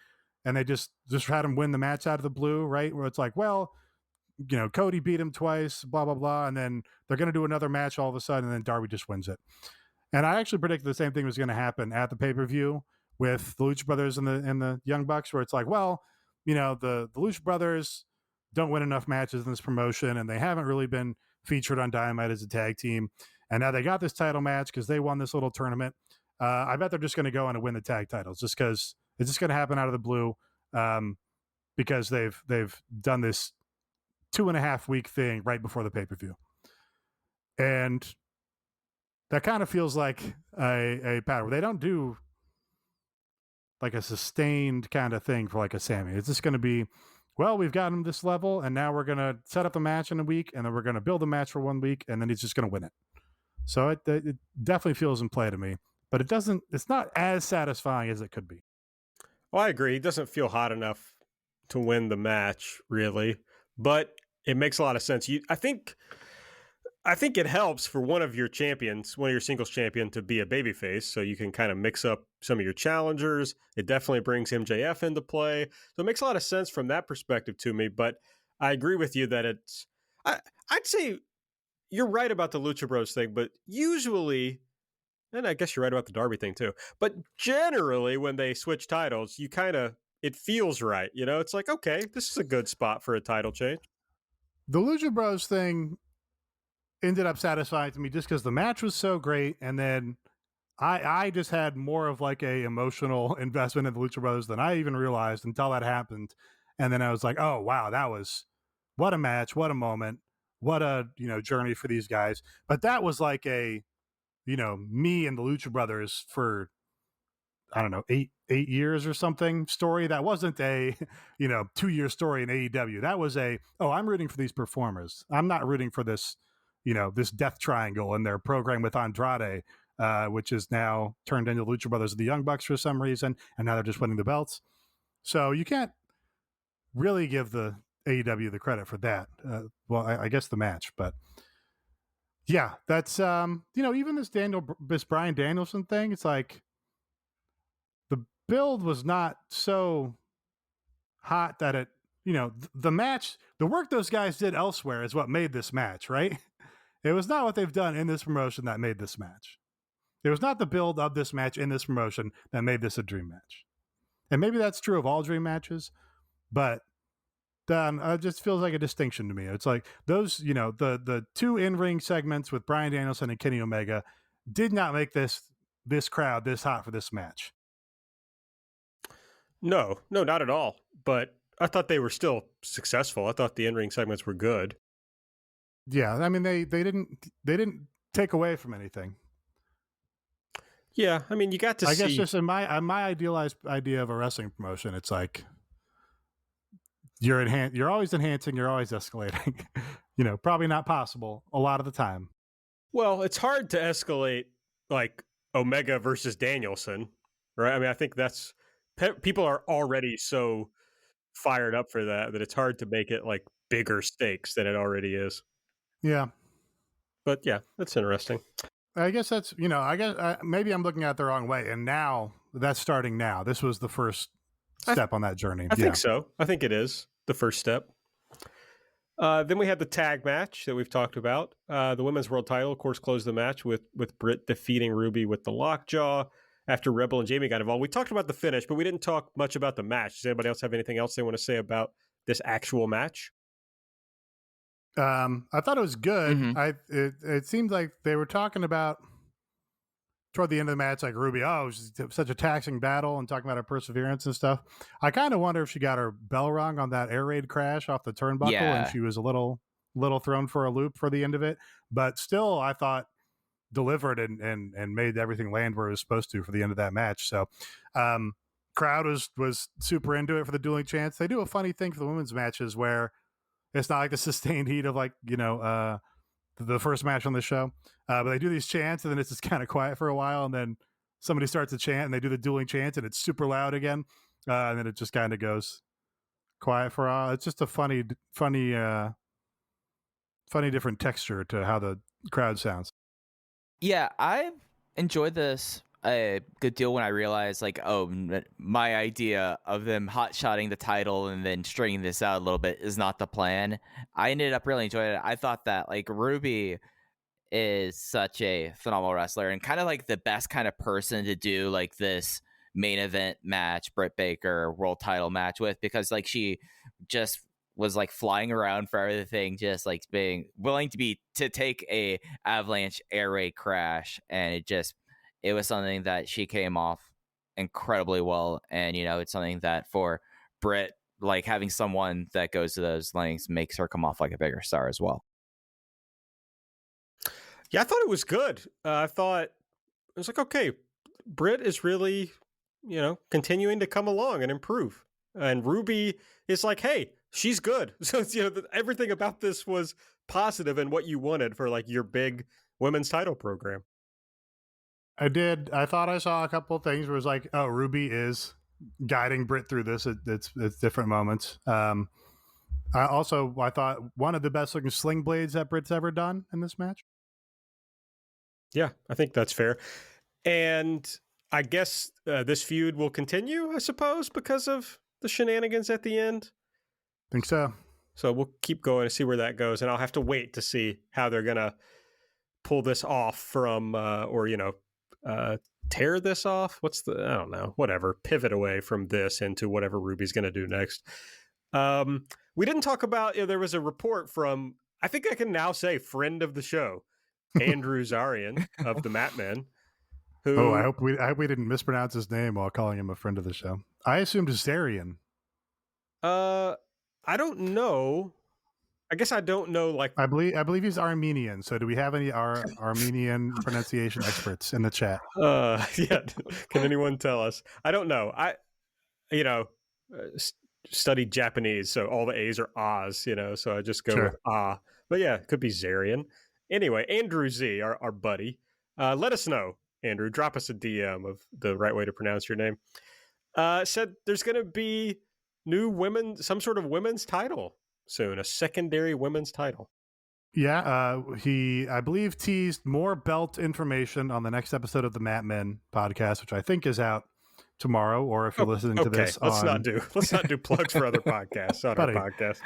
and they just had him win the match out of the blue, right? Where it's like, well, Cody beat him twice, blah, blah, blah. And then they're going to do another match all of a sudden, and then Darby just wins it. And I actually predicted the same thing was going to happen at the pay-per-view with the Lucha Brothers and the Young Bucks, where it's like, well, the Lucha Brothers don't win enough matches in this promotion, and they haven't really been featured on Dynamite as a tag team. And now they got this title match because they won this little tournament. I bet they're just going to go in and win the tag titles just because it's just going to happen out of the blue because they've done this 2.5 week thing right before the pay-per-view. And that kind of feels like a pattern where they don't do like a sustained kind of thing for like a Sammy. It's just going to be, well, we've gotten him this level, and now we're going to set up the match in a week, and then we're going to build a match for 1 week, and then he's just going to win it. So it definitely feels in play to me, but it's not as satisfying as it could be. Well, I agree. He doesn't feel hot enough to win the match, really, but it makes a lot of sense. I think I think it helps for one of your singles champion to be a babyface, so you can kind of mix up some of your challengers. It definitely brings MJF into play. So it makes a lot of sense from that perspective to me, but I agree with you that I'd say you're right about the Lucha Bros thing, but usually, and I guess you're right about the Darby thing too, but generally when they switch titles, it feels right. It's like, okay, this is a good spot for a title change. The Lucha Bros thing ended up satisfying to me just because the match was so great, and then I just had more of like a emotional investment in the Lucha Bros than I even realized until that happened. And then I was like, oh wow, what a match, what a moment, what a journey for these guys. But that was like a me and the Lucha Brothers for I don't know 8 years or something story. That wasn't a 2-year story in AEW. That was I'm rooting for these performers. I'm not rooting for this this death triangle in their program with Andrade, which is now turned into Lucha Brothers of the Young Bucks for some reason, and now they're just winning the belts. So you can't really give the AEW the credit for that. I guess the match, but yeah, that's even this Bryan Danielson thing. It's like the build was not so hot that it the match, the work those guys did elsewhere is what made this match, right? It was not what they've done in this promotion that made this match. It was not the build of this match in this promotion that made this a dream match. And maybe that's true of all dream matches, but it just feels like a distinction to me. It's like those, the two in-ring segments with Bryan Danielson and Kenny Omega did not make this crowd this hot for this match. No, not at all. But I thought they were still successful. I thought the in-ring segments were good. Yeah, I mean they didn't take away from anything. Yeah, I mean you got to see. I guess just in my idealized idea of a wrestling promotion, it's like you're always enhancing, you're always escalating. Probably not possible a lot of the time. Well, it's hard to escalate like Omega versus Danielson, right? I mean, I think that's people are already so fired up for that it's hard to make it like bigger stakes than it already is. Yeah. But yeah, that's interesting. I guess that's, maybe I'm looking at it the wrong way. And now that's starting now. This was the first step on that journey. I think so. I think it is the first step. Then we had the tag match that we've talked about. The women's world title, of course, closed the match with Britt defeating Ruby with the lockjaw after Rebel and Jamie got involved. We talked about the finish, but we didn't talk much about the match. Does anybody else have anything else they want to say about this actual match? I thought it was good. Mm-hmm. It seemed like they were talking about toward the end of the match, like Ruby, it was such a taxing battle, and talking about her perseverance and stuff. I kind of wonder if she got her bell rung on that air raid crash off the turnbuckle, and she was a little thrown for a loop for the end of it. But still, I thought delivered and made everything land where it was supposed to for the end of that match. So crowd was super into it for the dueling chants. They do a funny thing for the women's matches where it's not like the sustained heat of the first match on the show, but they do these chants and then it's just kind of quiet for a while, and then somebody starts a chant and they do the dueling chants and it's super loud again, and then it just kind of goes quiet for a while. It's just a funny different texture to how the crowd sounds. Yeah, I enjoyed this a good deal when I realized, my idea of them hot-shotting the title and then stringing this out a little bit is not the plan. I ended up really enjoying it. I thought that, Ruby is such a phenomenal wrestler and kind of, the best kind of person to do, this main event match, Britt Baker world title match with, because, she just was, flying around for everything, just, being willing to take a avalanche air raid crash, and it was something that she came off incredibly well. And, it's something that for Britt, having someone that goes to those lengths makes her come off like a bigger star as well. Yeah, I thought it was good. I thought it was okay, Britt is really, continuing to come along and improve. And Ruby is hey, she's good. So it's, everything about this was positive and what you wanted for your big women's title program. I did. I thought I saw a couple of things where it was Ruby is guiding Britt through this. It's different moments. I thought one of the best looking sling blades that Britt's ever done in this match. Yeah, I think that's fair. And I guess this feud will continue, I suppose, because of the shenanigans at the end. Think so. So we'll keep going to see where that goes. And I'll have to wait to see how they're going to pull this off from, tear this off. I don't know, whatever. Pivot away from this into whatever Ruby's going to do next. We didn't talk about, there was a report from, I think I can now say friend of the show, Andrew Zarian of the Mat Men. Who, I hope we didn't mispronounce his name while calling him a friend of the show. I assumed Zarian. I don't know. I guess I don't know. Like, I believe he's Armenian. So, do we have any Armenian pronunciation experts in the chat? Yeah. Can anyone tell us? I don't know. Studied Japanese, so all the A's are A's. So I just go with Ah. But yeah, it could be Zarian. Anyway, Andrew Z, our buddy. Let us know, Andrew. Drop us a DM of the right way to pronounce your name. Said there's going to be some sort of women's title soon, a secondary women's title. Yeah, he, I believe, teased more belt information on the next episode of the Mat Men podcast, which I think is out tomorrow, or if you're listening to this let's not do plugs for other podcasts on our podcast.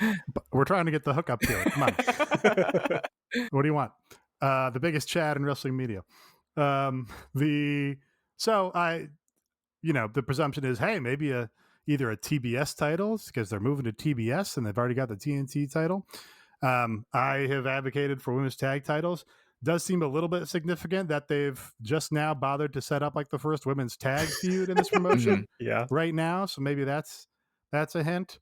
We're trying to get the hookup here. Come on. What do you want? The biggest chat in wrestling media. The presumption is, hey, maybe either a TBS title, because they're moving to TBS and they've already got the TNT title. I have advocated for women's tag titles. Does seem a little bit significant that they've just now bothered to set up like the first women's tag feud in this promotion right now. So maybe that's a hint.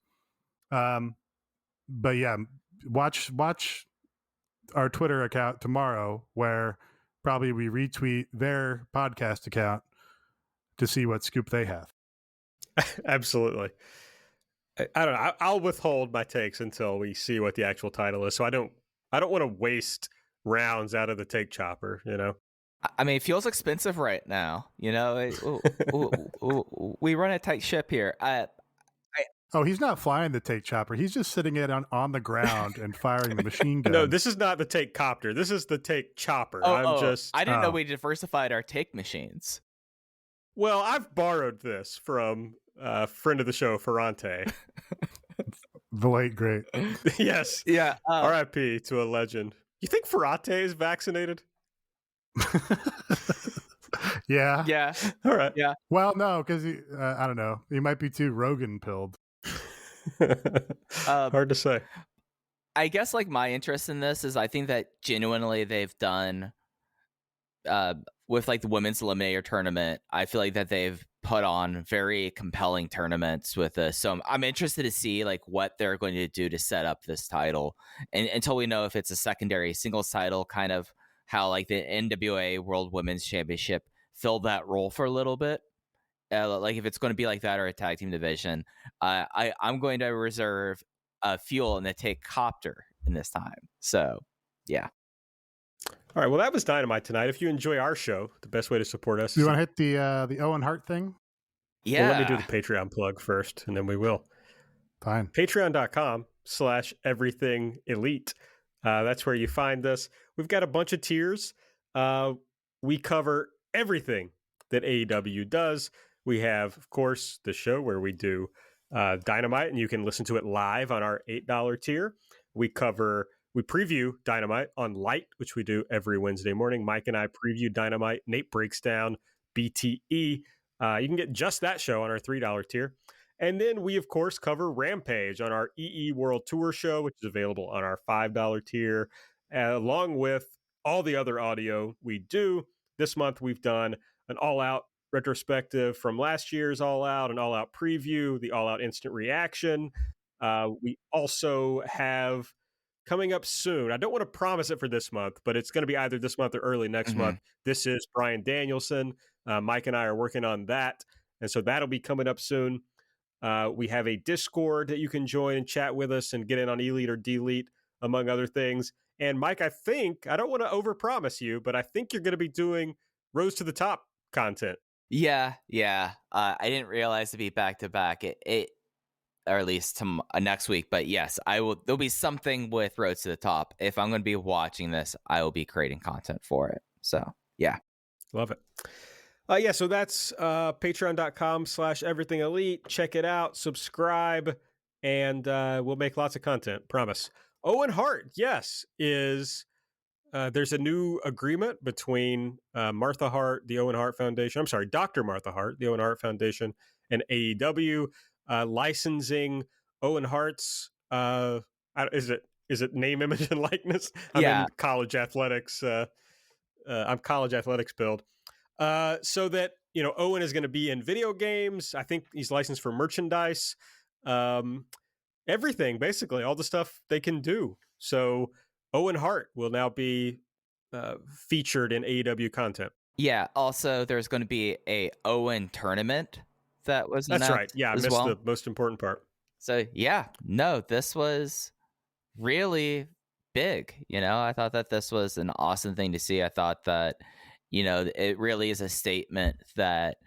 But yeah, watch our Twitter account tomorrow, where probably we retweet their podcast account to see what scoop they have. Absolutely. I don't know. I'll withhold my takes until we see what the actual title is. So I don't want to waste rounds out of the take chopper, I mean, it feels expensive right now. We run a tight ship here. He's not flying the take chopper. He's just sitting it on the ground and firing the machine gun. No, this is not the take copter. This is the take chopper. I didn't know we diversified our take machines. Well, I've borrowed this from a friend of the show, Ferrante. The late great. Yes. Yeah. R.I.P. to a legend. You think Ferrante is vaccinated? Yeah. Yeah. All right. Yeah. Well, no, because I don't know. He might be too Rogan-pilled. Hard to say. I guess like my interest in this is I think that genuinely they've done with like the women's eliminator tournament. I feel like that they've put on very compelling tournaments with this. So I'm interested to see like what they're going to do to set up this title, and until we know if it's a secondary singles title, kind of how like the NWA World Women's Championship filled that role for a little bit. Like if it's going to be like that or a tag team division, I'm going to reserve fuel in the take copter in this time. So yeah. All right. Well, that was Dynamite tonight. If you enjoy our show, the best way to support us. Do you want to hit the Owen Hart thing? Yeah. Well, let me do the Patreon plug first, and then we will. Fine. Patreon.com/everythingelite. That's where you find us. We've got a bunch of tiers. We cover everything that AEW does. We have, of course, the show where we do Dynamite, and you can listen to it live on our $8 tier. We preview Dynamite on Light, which we do every Wednesday morning. Mike and I preview Dynamite. Nate breaks down BTE. You can get just that show on our $3 tier. And then we, of course, cover Rampage on our EE World Tour show, which is available on our $5 tier, along with all the other audio we do. This month, we've done an all-out retrospective from last year's all-out, an all-out preview, the all-out instant reaction. We also have coming up soon, I don't want to promise it for this month, but it's going to be either this month or early next month. This is Bryan Danielson. Mike and I are working on that, and so that'll be coming up soon. We have a Discord that you can join and chat with us and get in on Elite or Delete, among other things. And Mike, I don't want to overpromise you, but I think you're going to be doing Rose to the Top content. Yeah. I didn't realize to be back to back. or at least next week. But yes, I will. There'll be something with Road to the Top. If I'm going to be watching this, I will be creating content for it. So yeah, love it. Yeah, so that's patreon.com/everything elite. Check it out, subscribe, and we'll make lots of content. Promise. Owen Hart, yes, is there's a new agreement between Martha Hart, the Owen Hart Foundation. I'm sorry, Dr. Martha Hart, the Owen Hart Foundation, and AEW licensing Owen Hart's. Is it name, image, and likeness? I'm in college athletics. I'm college athletics build. So that, Owen is going to be in video games. I think he's licensed for merchandise, everything, basically, all the stuff they can do. So Owen Hart will now be featured in AEW content. Yeah. Also, there's going to be a Owen tournament that was That's right. Yeah, I missed the most important part. So yeah, no, this was really big. I thought that this was an awesome thing to see. I thought that it really is a statement that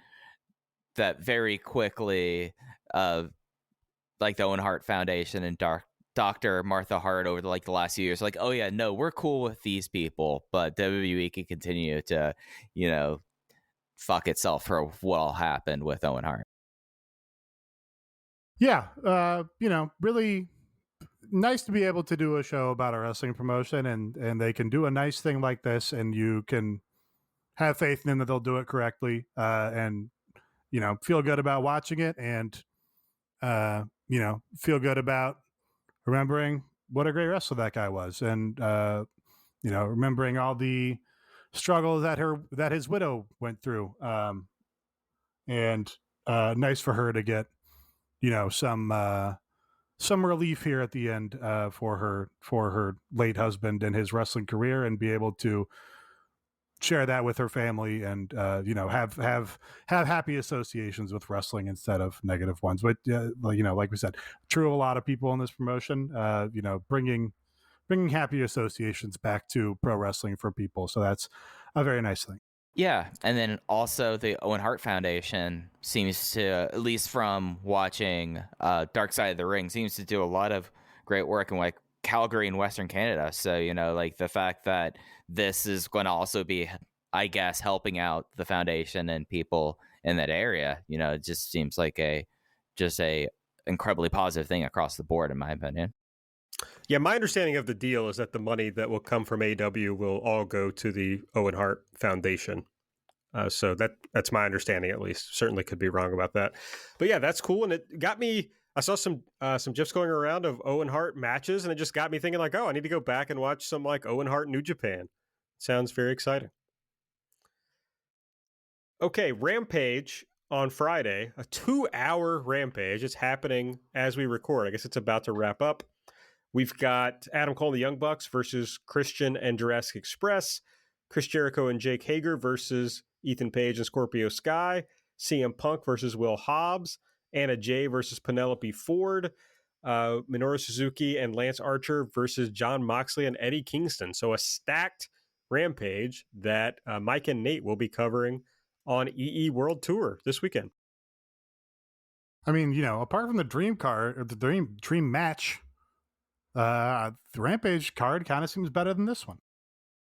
very quickly, like the Owen Hart Foundation and Dr. Martha Hart over the last few years, like, oh yeah, no, we're cool with these people, but WWE can continue to, fuck itself for what all happened with Owen Hart. Yeah, really nice to be able to do a show about a wrestling promotion, and they can do a nice thing like this, and you can have faith in them that they'll do it correctly, and feel good about watching it, and feel good about remembering what a great wrestler that guy was, and remembering all the struggle that his widow went through, and nice for her to get some relief here at the end for her late husband and his wrestling career, and be able to share that with her family, and have happy associations with wrestling instead of negative ones. But like we said, true of a lot of people in this promotion, bringing happy associations back to pro wrestling for people. So that's a very nice thing. Yeah, and then also the Owen Hart Foundation seems to, at least from watching Dark Side of the Ring, seems to do a lot of great work in Calgary and Western Canada. So, the fact that this is going to also be, I guess, helping out the foundation and people in that area, it just seems like a incredibly positive thing across the board, in my opinion. Yeah, my understanding of the deal is that the money that will come from AEW will all go to the Owen Hart Foundation. So that's my understanding, at least. Certainly could be wrong about that. But yeah, that's cool. And it got me, I saw some GIFs going around of Owen Hart matches, and it just got me thinking I need to go back and watch some Owen Hart New Japan. Sounds very exciting. Okay, Rampage on Friday, a 2-hour Rampage. It's happening as we record. I guess it's about to wrap up. We've got Adam Cole and the Young Bucks versus Christian and Jurassic Express. Chris Jericho and Jake Hager versus Ethan Page and Scorpio Sky. CM Punk versus Will Hobbs. Anna Jay versus Penelope Ford. Minoru Suzuki and Lance Archer versus Jon Moxley and Eddie Kingston. So a stacked Rampage that Mike and Nate will be covering on EE World Tour this weekend. I mean, apart from the dream card or the dream match, the Rampage card kind of seems better than this one.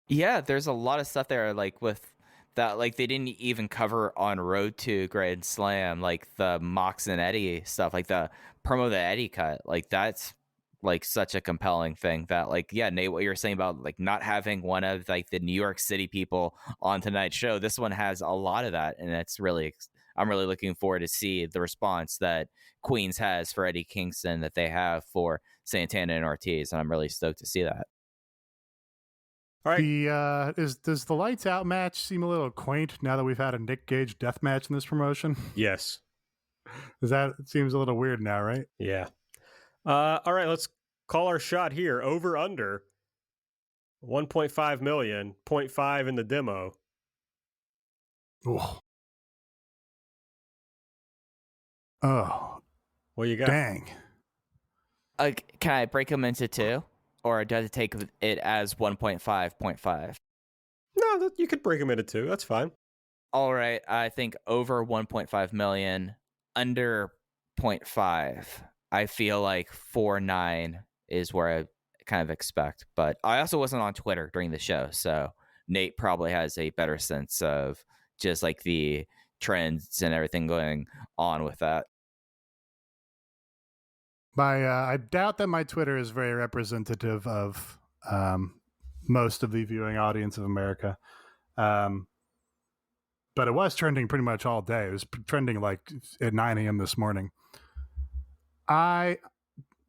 Yeah, there's a lot of stuff there, with that, they didn't even cover on Road to Grand Slam, the Mox and Eddie stuff, the promo that Eddie cut, that's such a compelling thing that, yeah, Nate, what you're saying about not having one of the New York City people on tonight's show, this one has a lot of that, and it's really, I'm really looking forward to see the response that Queens has for Eddie Kingston, that they have for Santana and Ortiz, and I'm really stoked to see that. All right. Does the Lights Out match seem a little quaint now that we've had a Nick Gage death match in this promotion? Yes. It seems a little weird now, right? Yeah. All right, let's call our shot here. Over under 1.5 million, 0.5 in the demo. Oh. Oh. What you got? Dang. Can I break them into two? Or does it take it as 1.5, 0.5? No, you could break them into two. That's fine. All right. I think over 1.5 million, under 0.5. I feel like 4-9 is where I kind of expect. But I also wasn't on Twitter during the show, so Nate probably has a better sense of just like the trends and everything going on with that. I doubt that my Twitter is very representative of most of the viewing audience of America. But it was trending pretty much all day. It was trending like at 9 a.m. this morning. I'm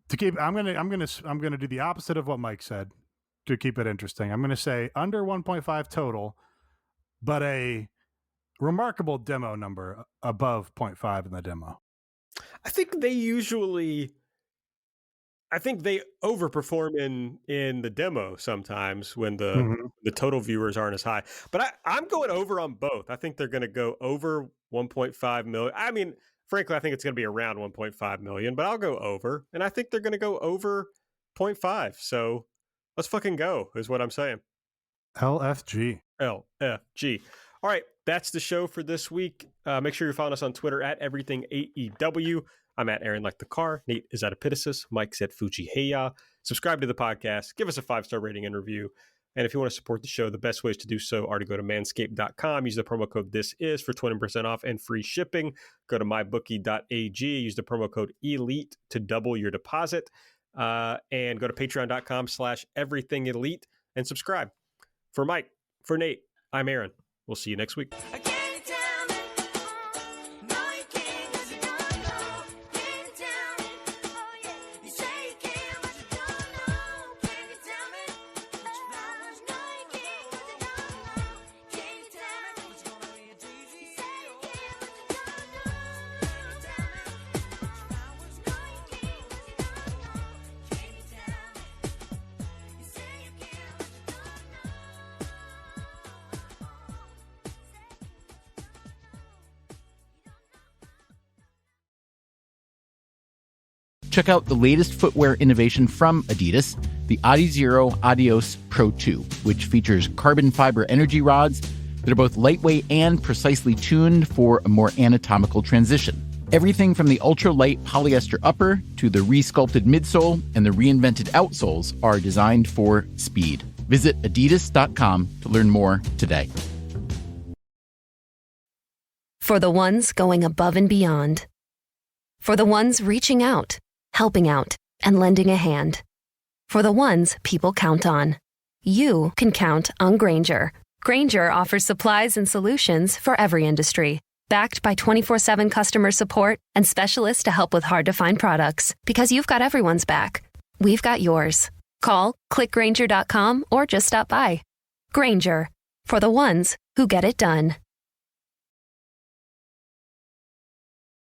gonna do the opposite of what Mike said to keep it interesting. I'm gonna say under 1.5 total, but a remarkable demo number above 0.5 in the demo. I think they overperform in the demo sometimes when the total viewers aren't as high. But I'm going over on both. I think they're going to go over 1.5 million. I mean, frankly, I think it's going to be around 1.5 million, but I'll go over. And I think they're going to go over 0.5. So let's fucking go, is what I'm saying. LFG. LFG. All right, that's the show for this week. Make sure you follow us on Twitter at Everything AEW. I'm at Aaron Like the Car. Nate is at Epitasis. Mike's at Fuji Heya. Subscribe to the podcast. Give us a 5-star rating and review. And if you want to support the show, the best ways to do so are to go to manscaped.com. Use the promo code THISIS for 20% off and free shipping. Go to mybookie.ag. Use the promo code ELITE to double your deposit. And go to patreon.com/everythingelite and subscribe. For Mike, for Nate, I'm Aaron. We'll see you next week. Check out the latest footwear innovation from Adidas, the Adizero Adios Pro 2, which features carbon fiber energy rods that are both lightweight and precisely tuned for a more anatomical transition. Everything from the ultra-light polyester upper to the re-sculpted midsole and the reinvented outsoles are designed for speed. Visit adidas.com to learn more today. For the ones going above and beyond. For the ones reaching out, helping out, and lending a hand. For the ones people count on. You can count on Grainger. Grainger offers supplies and solutions for every industry. Backed by 24/7 customer support and specialists to help with hard-to-find products. Because you've got everyone's back. We've got yours. Call, click Grainger.com, or just stop by. Grainger, for the ones who get it done.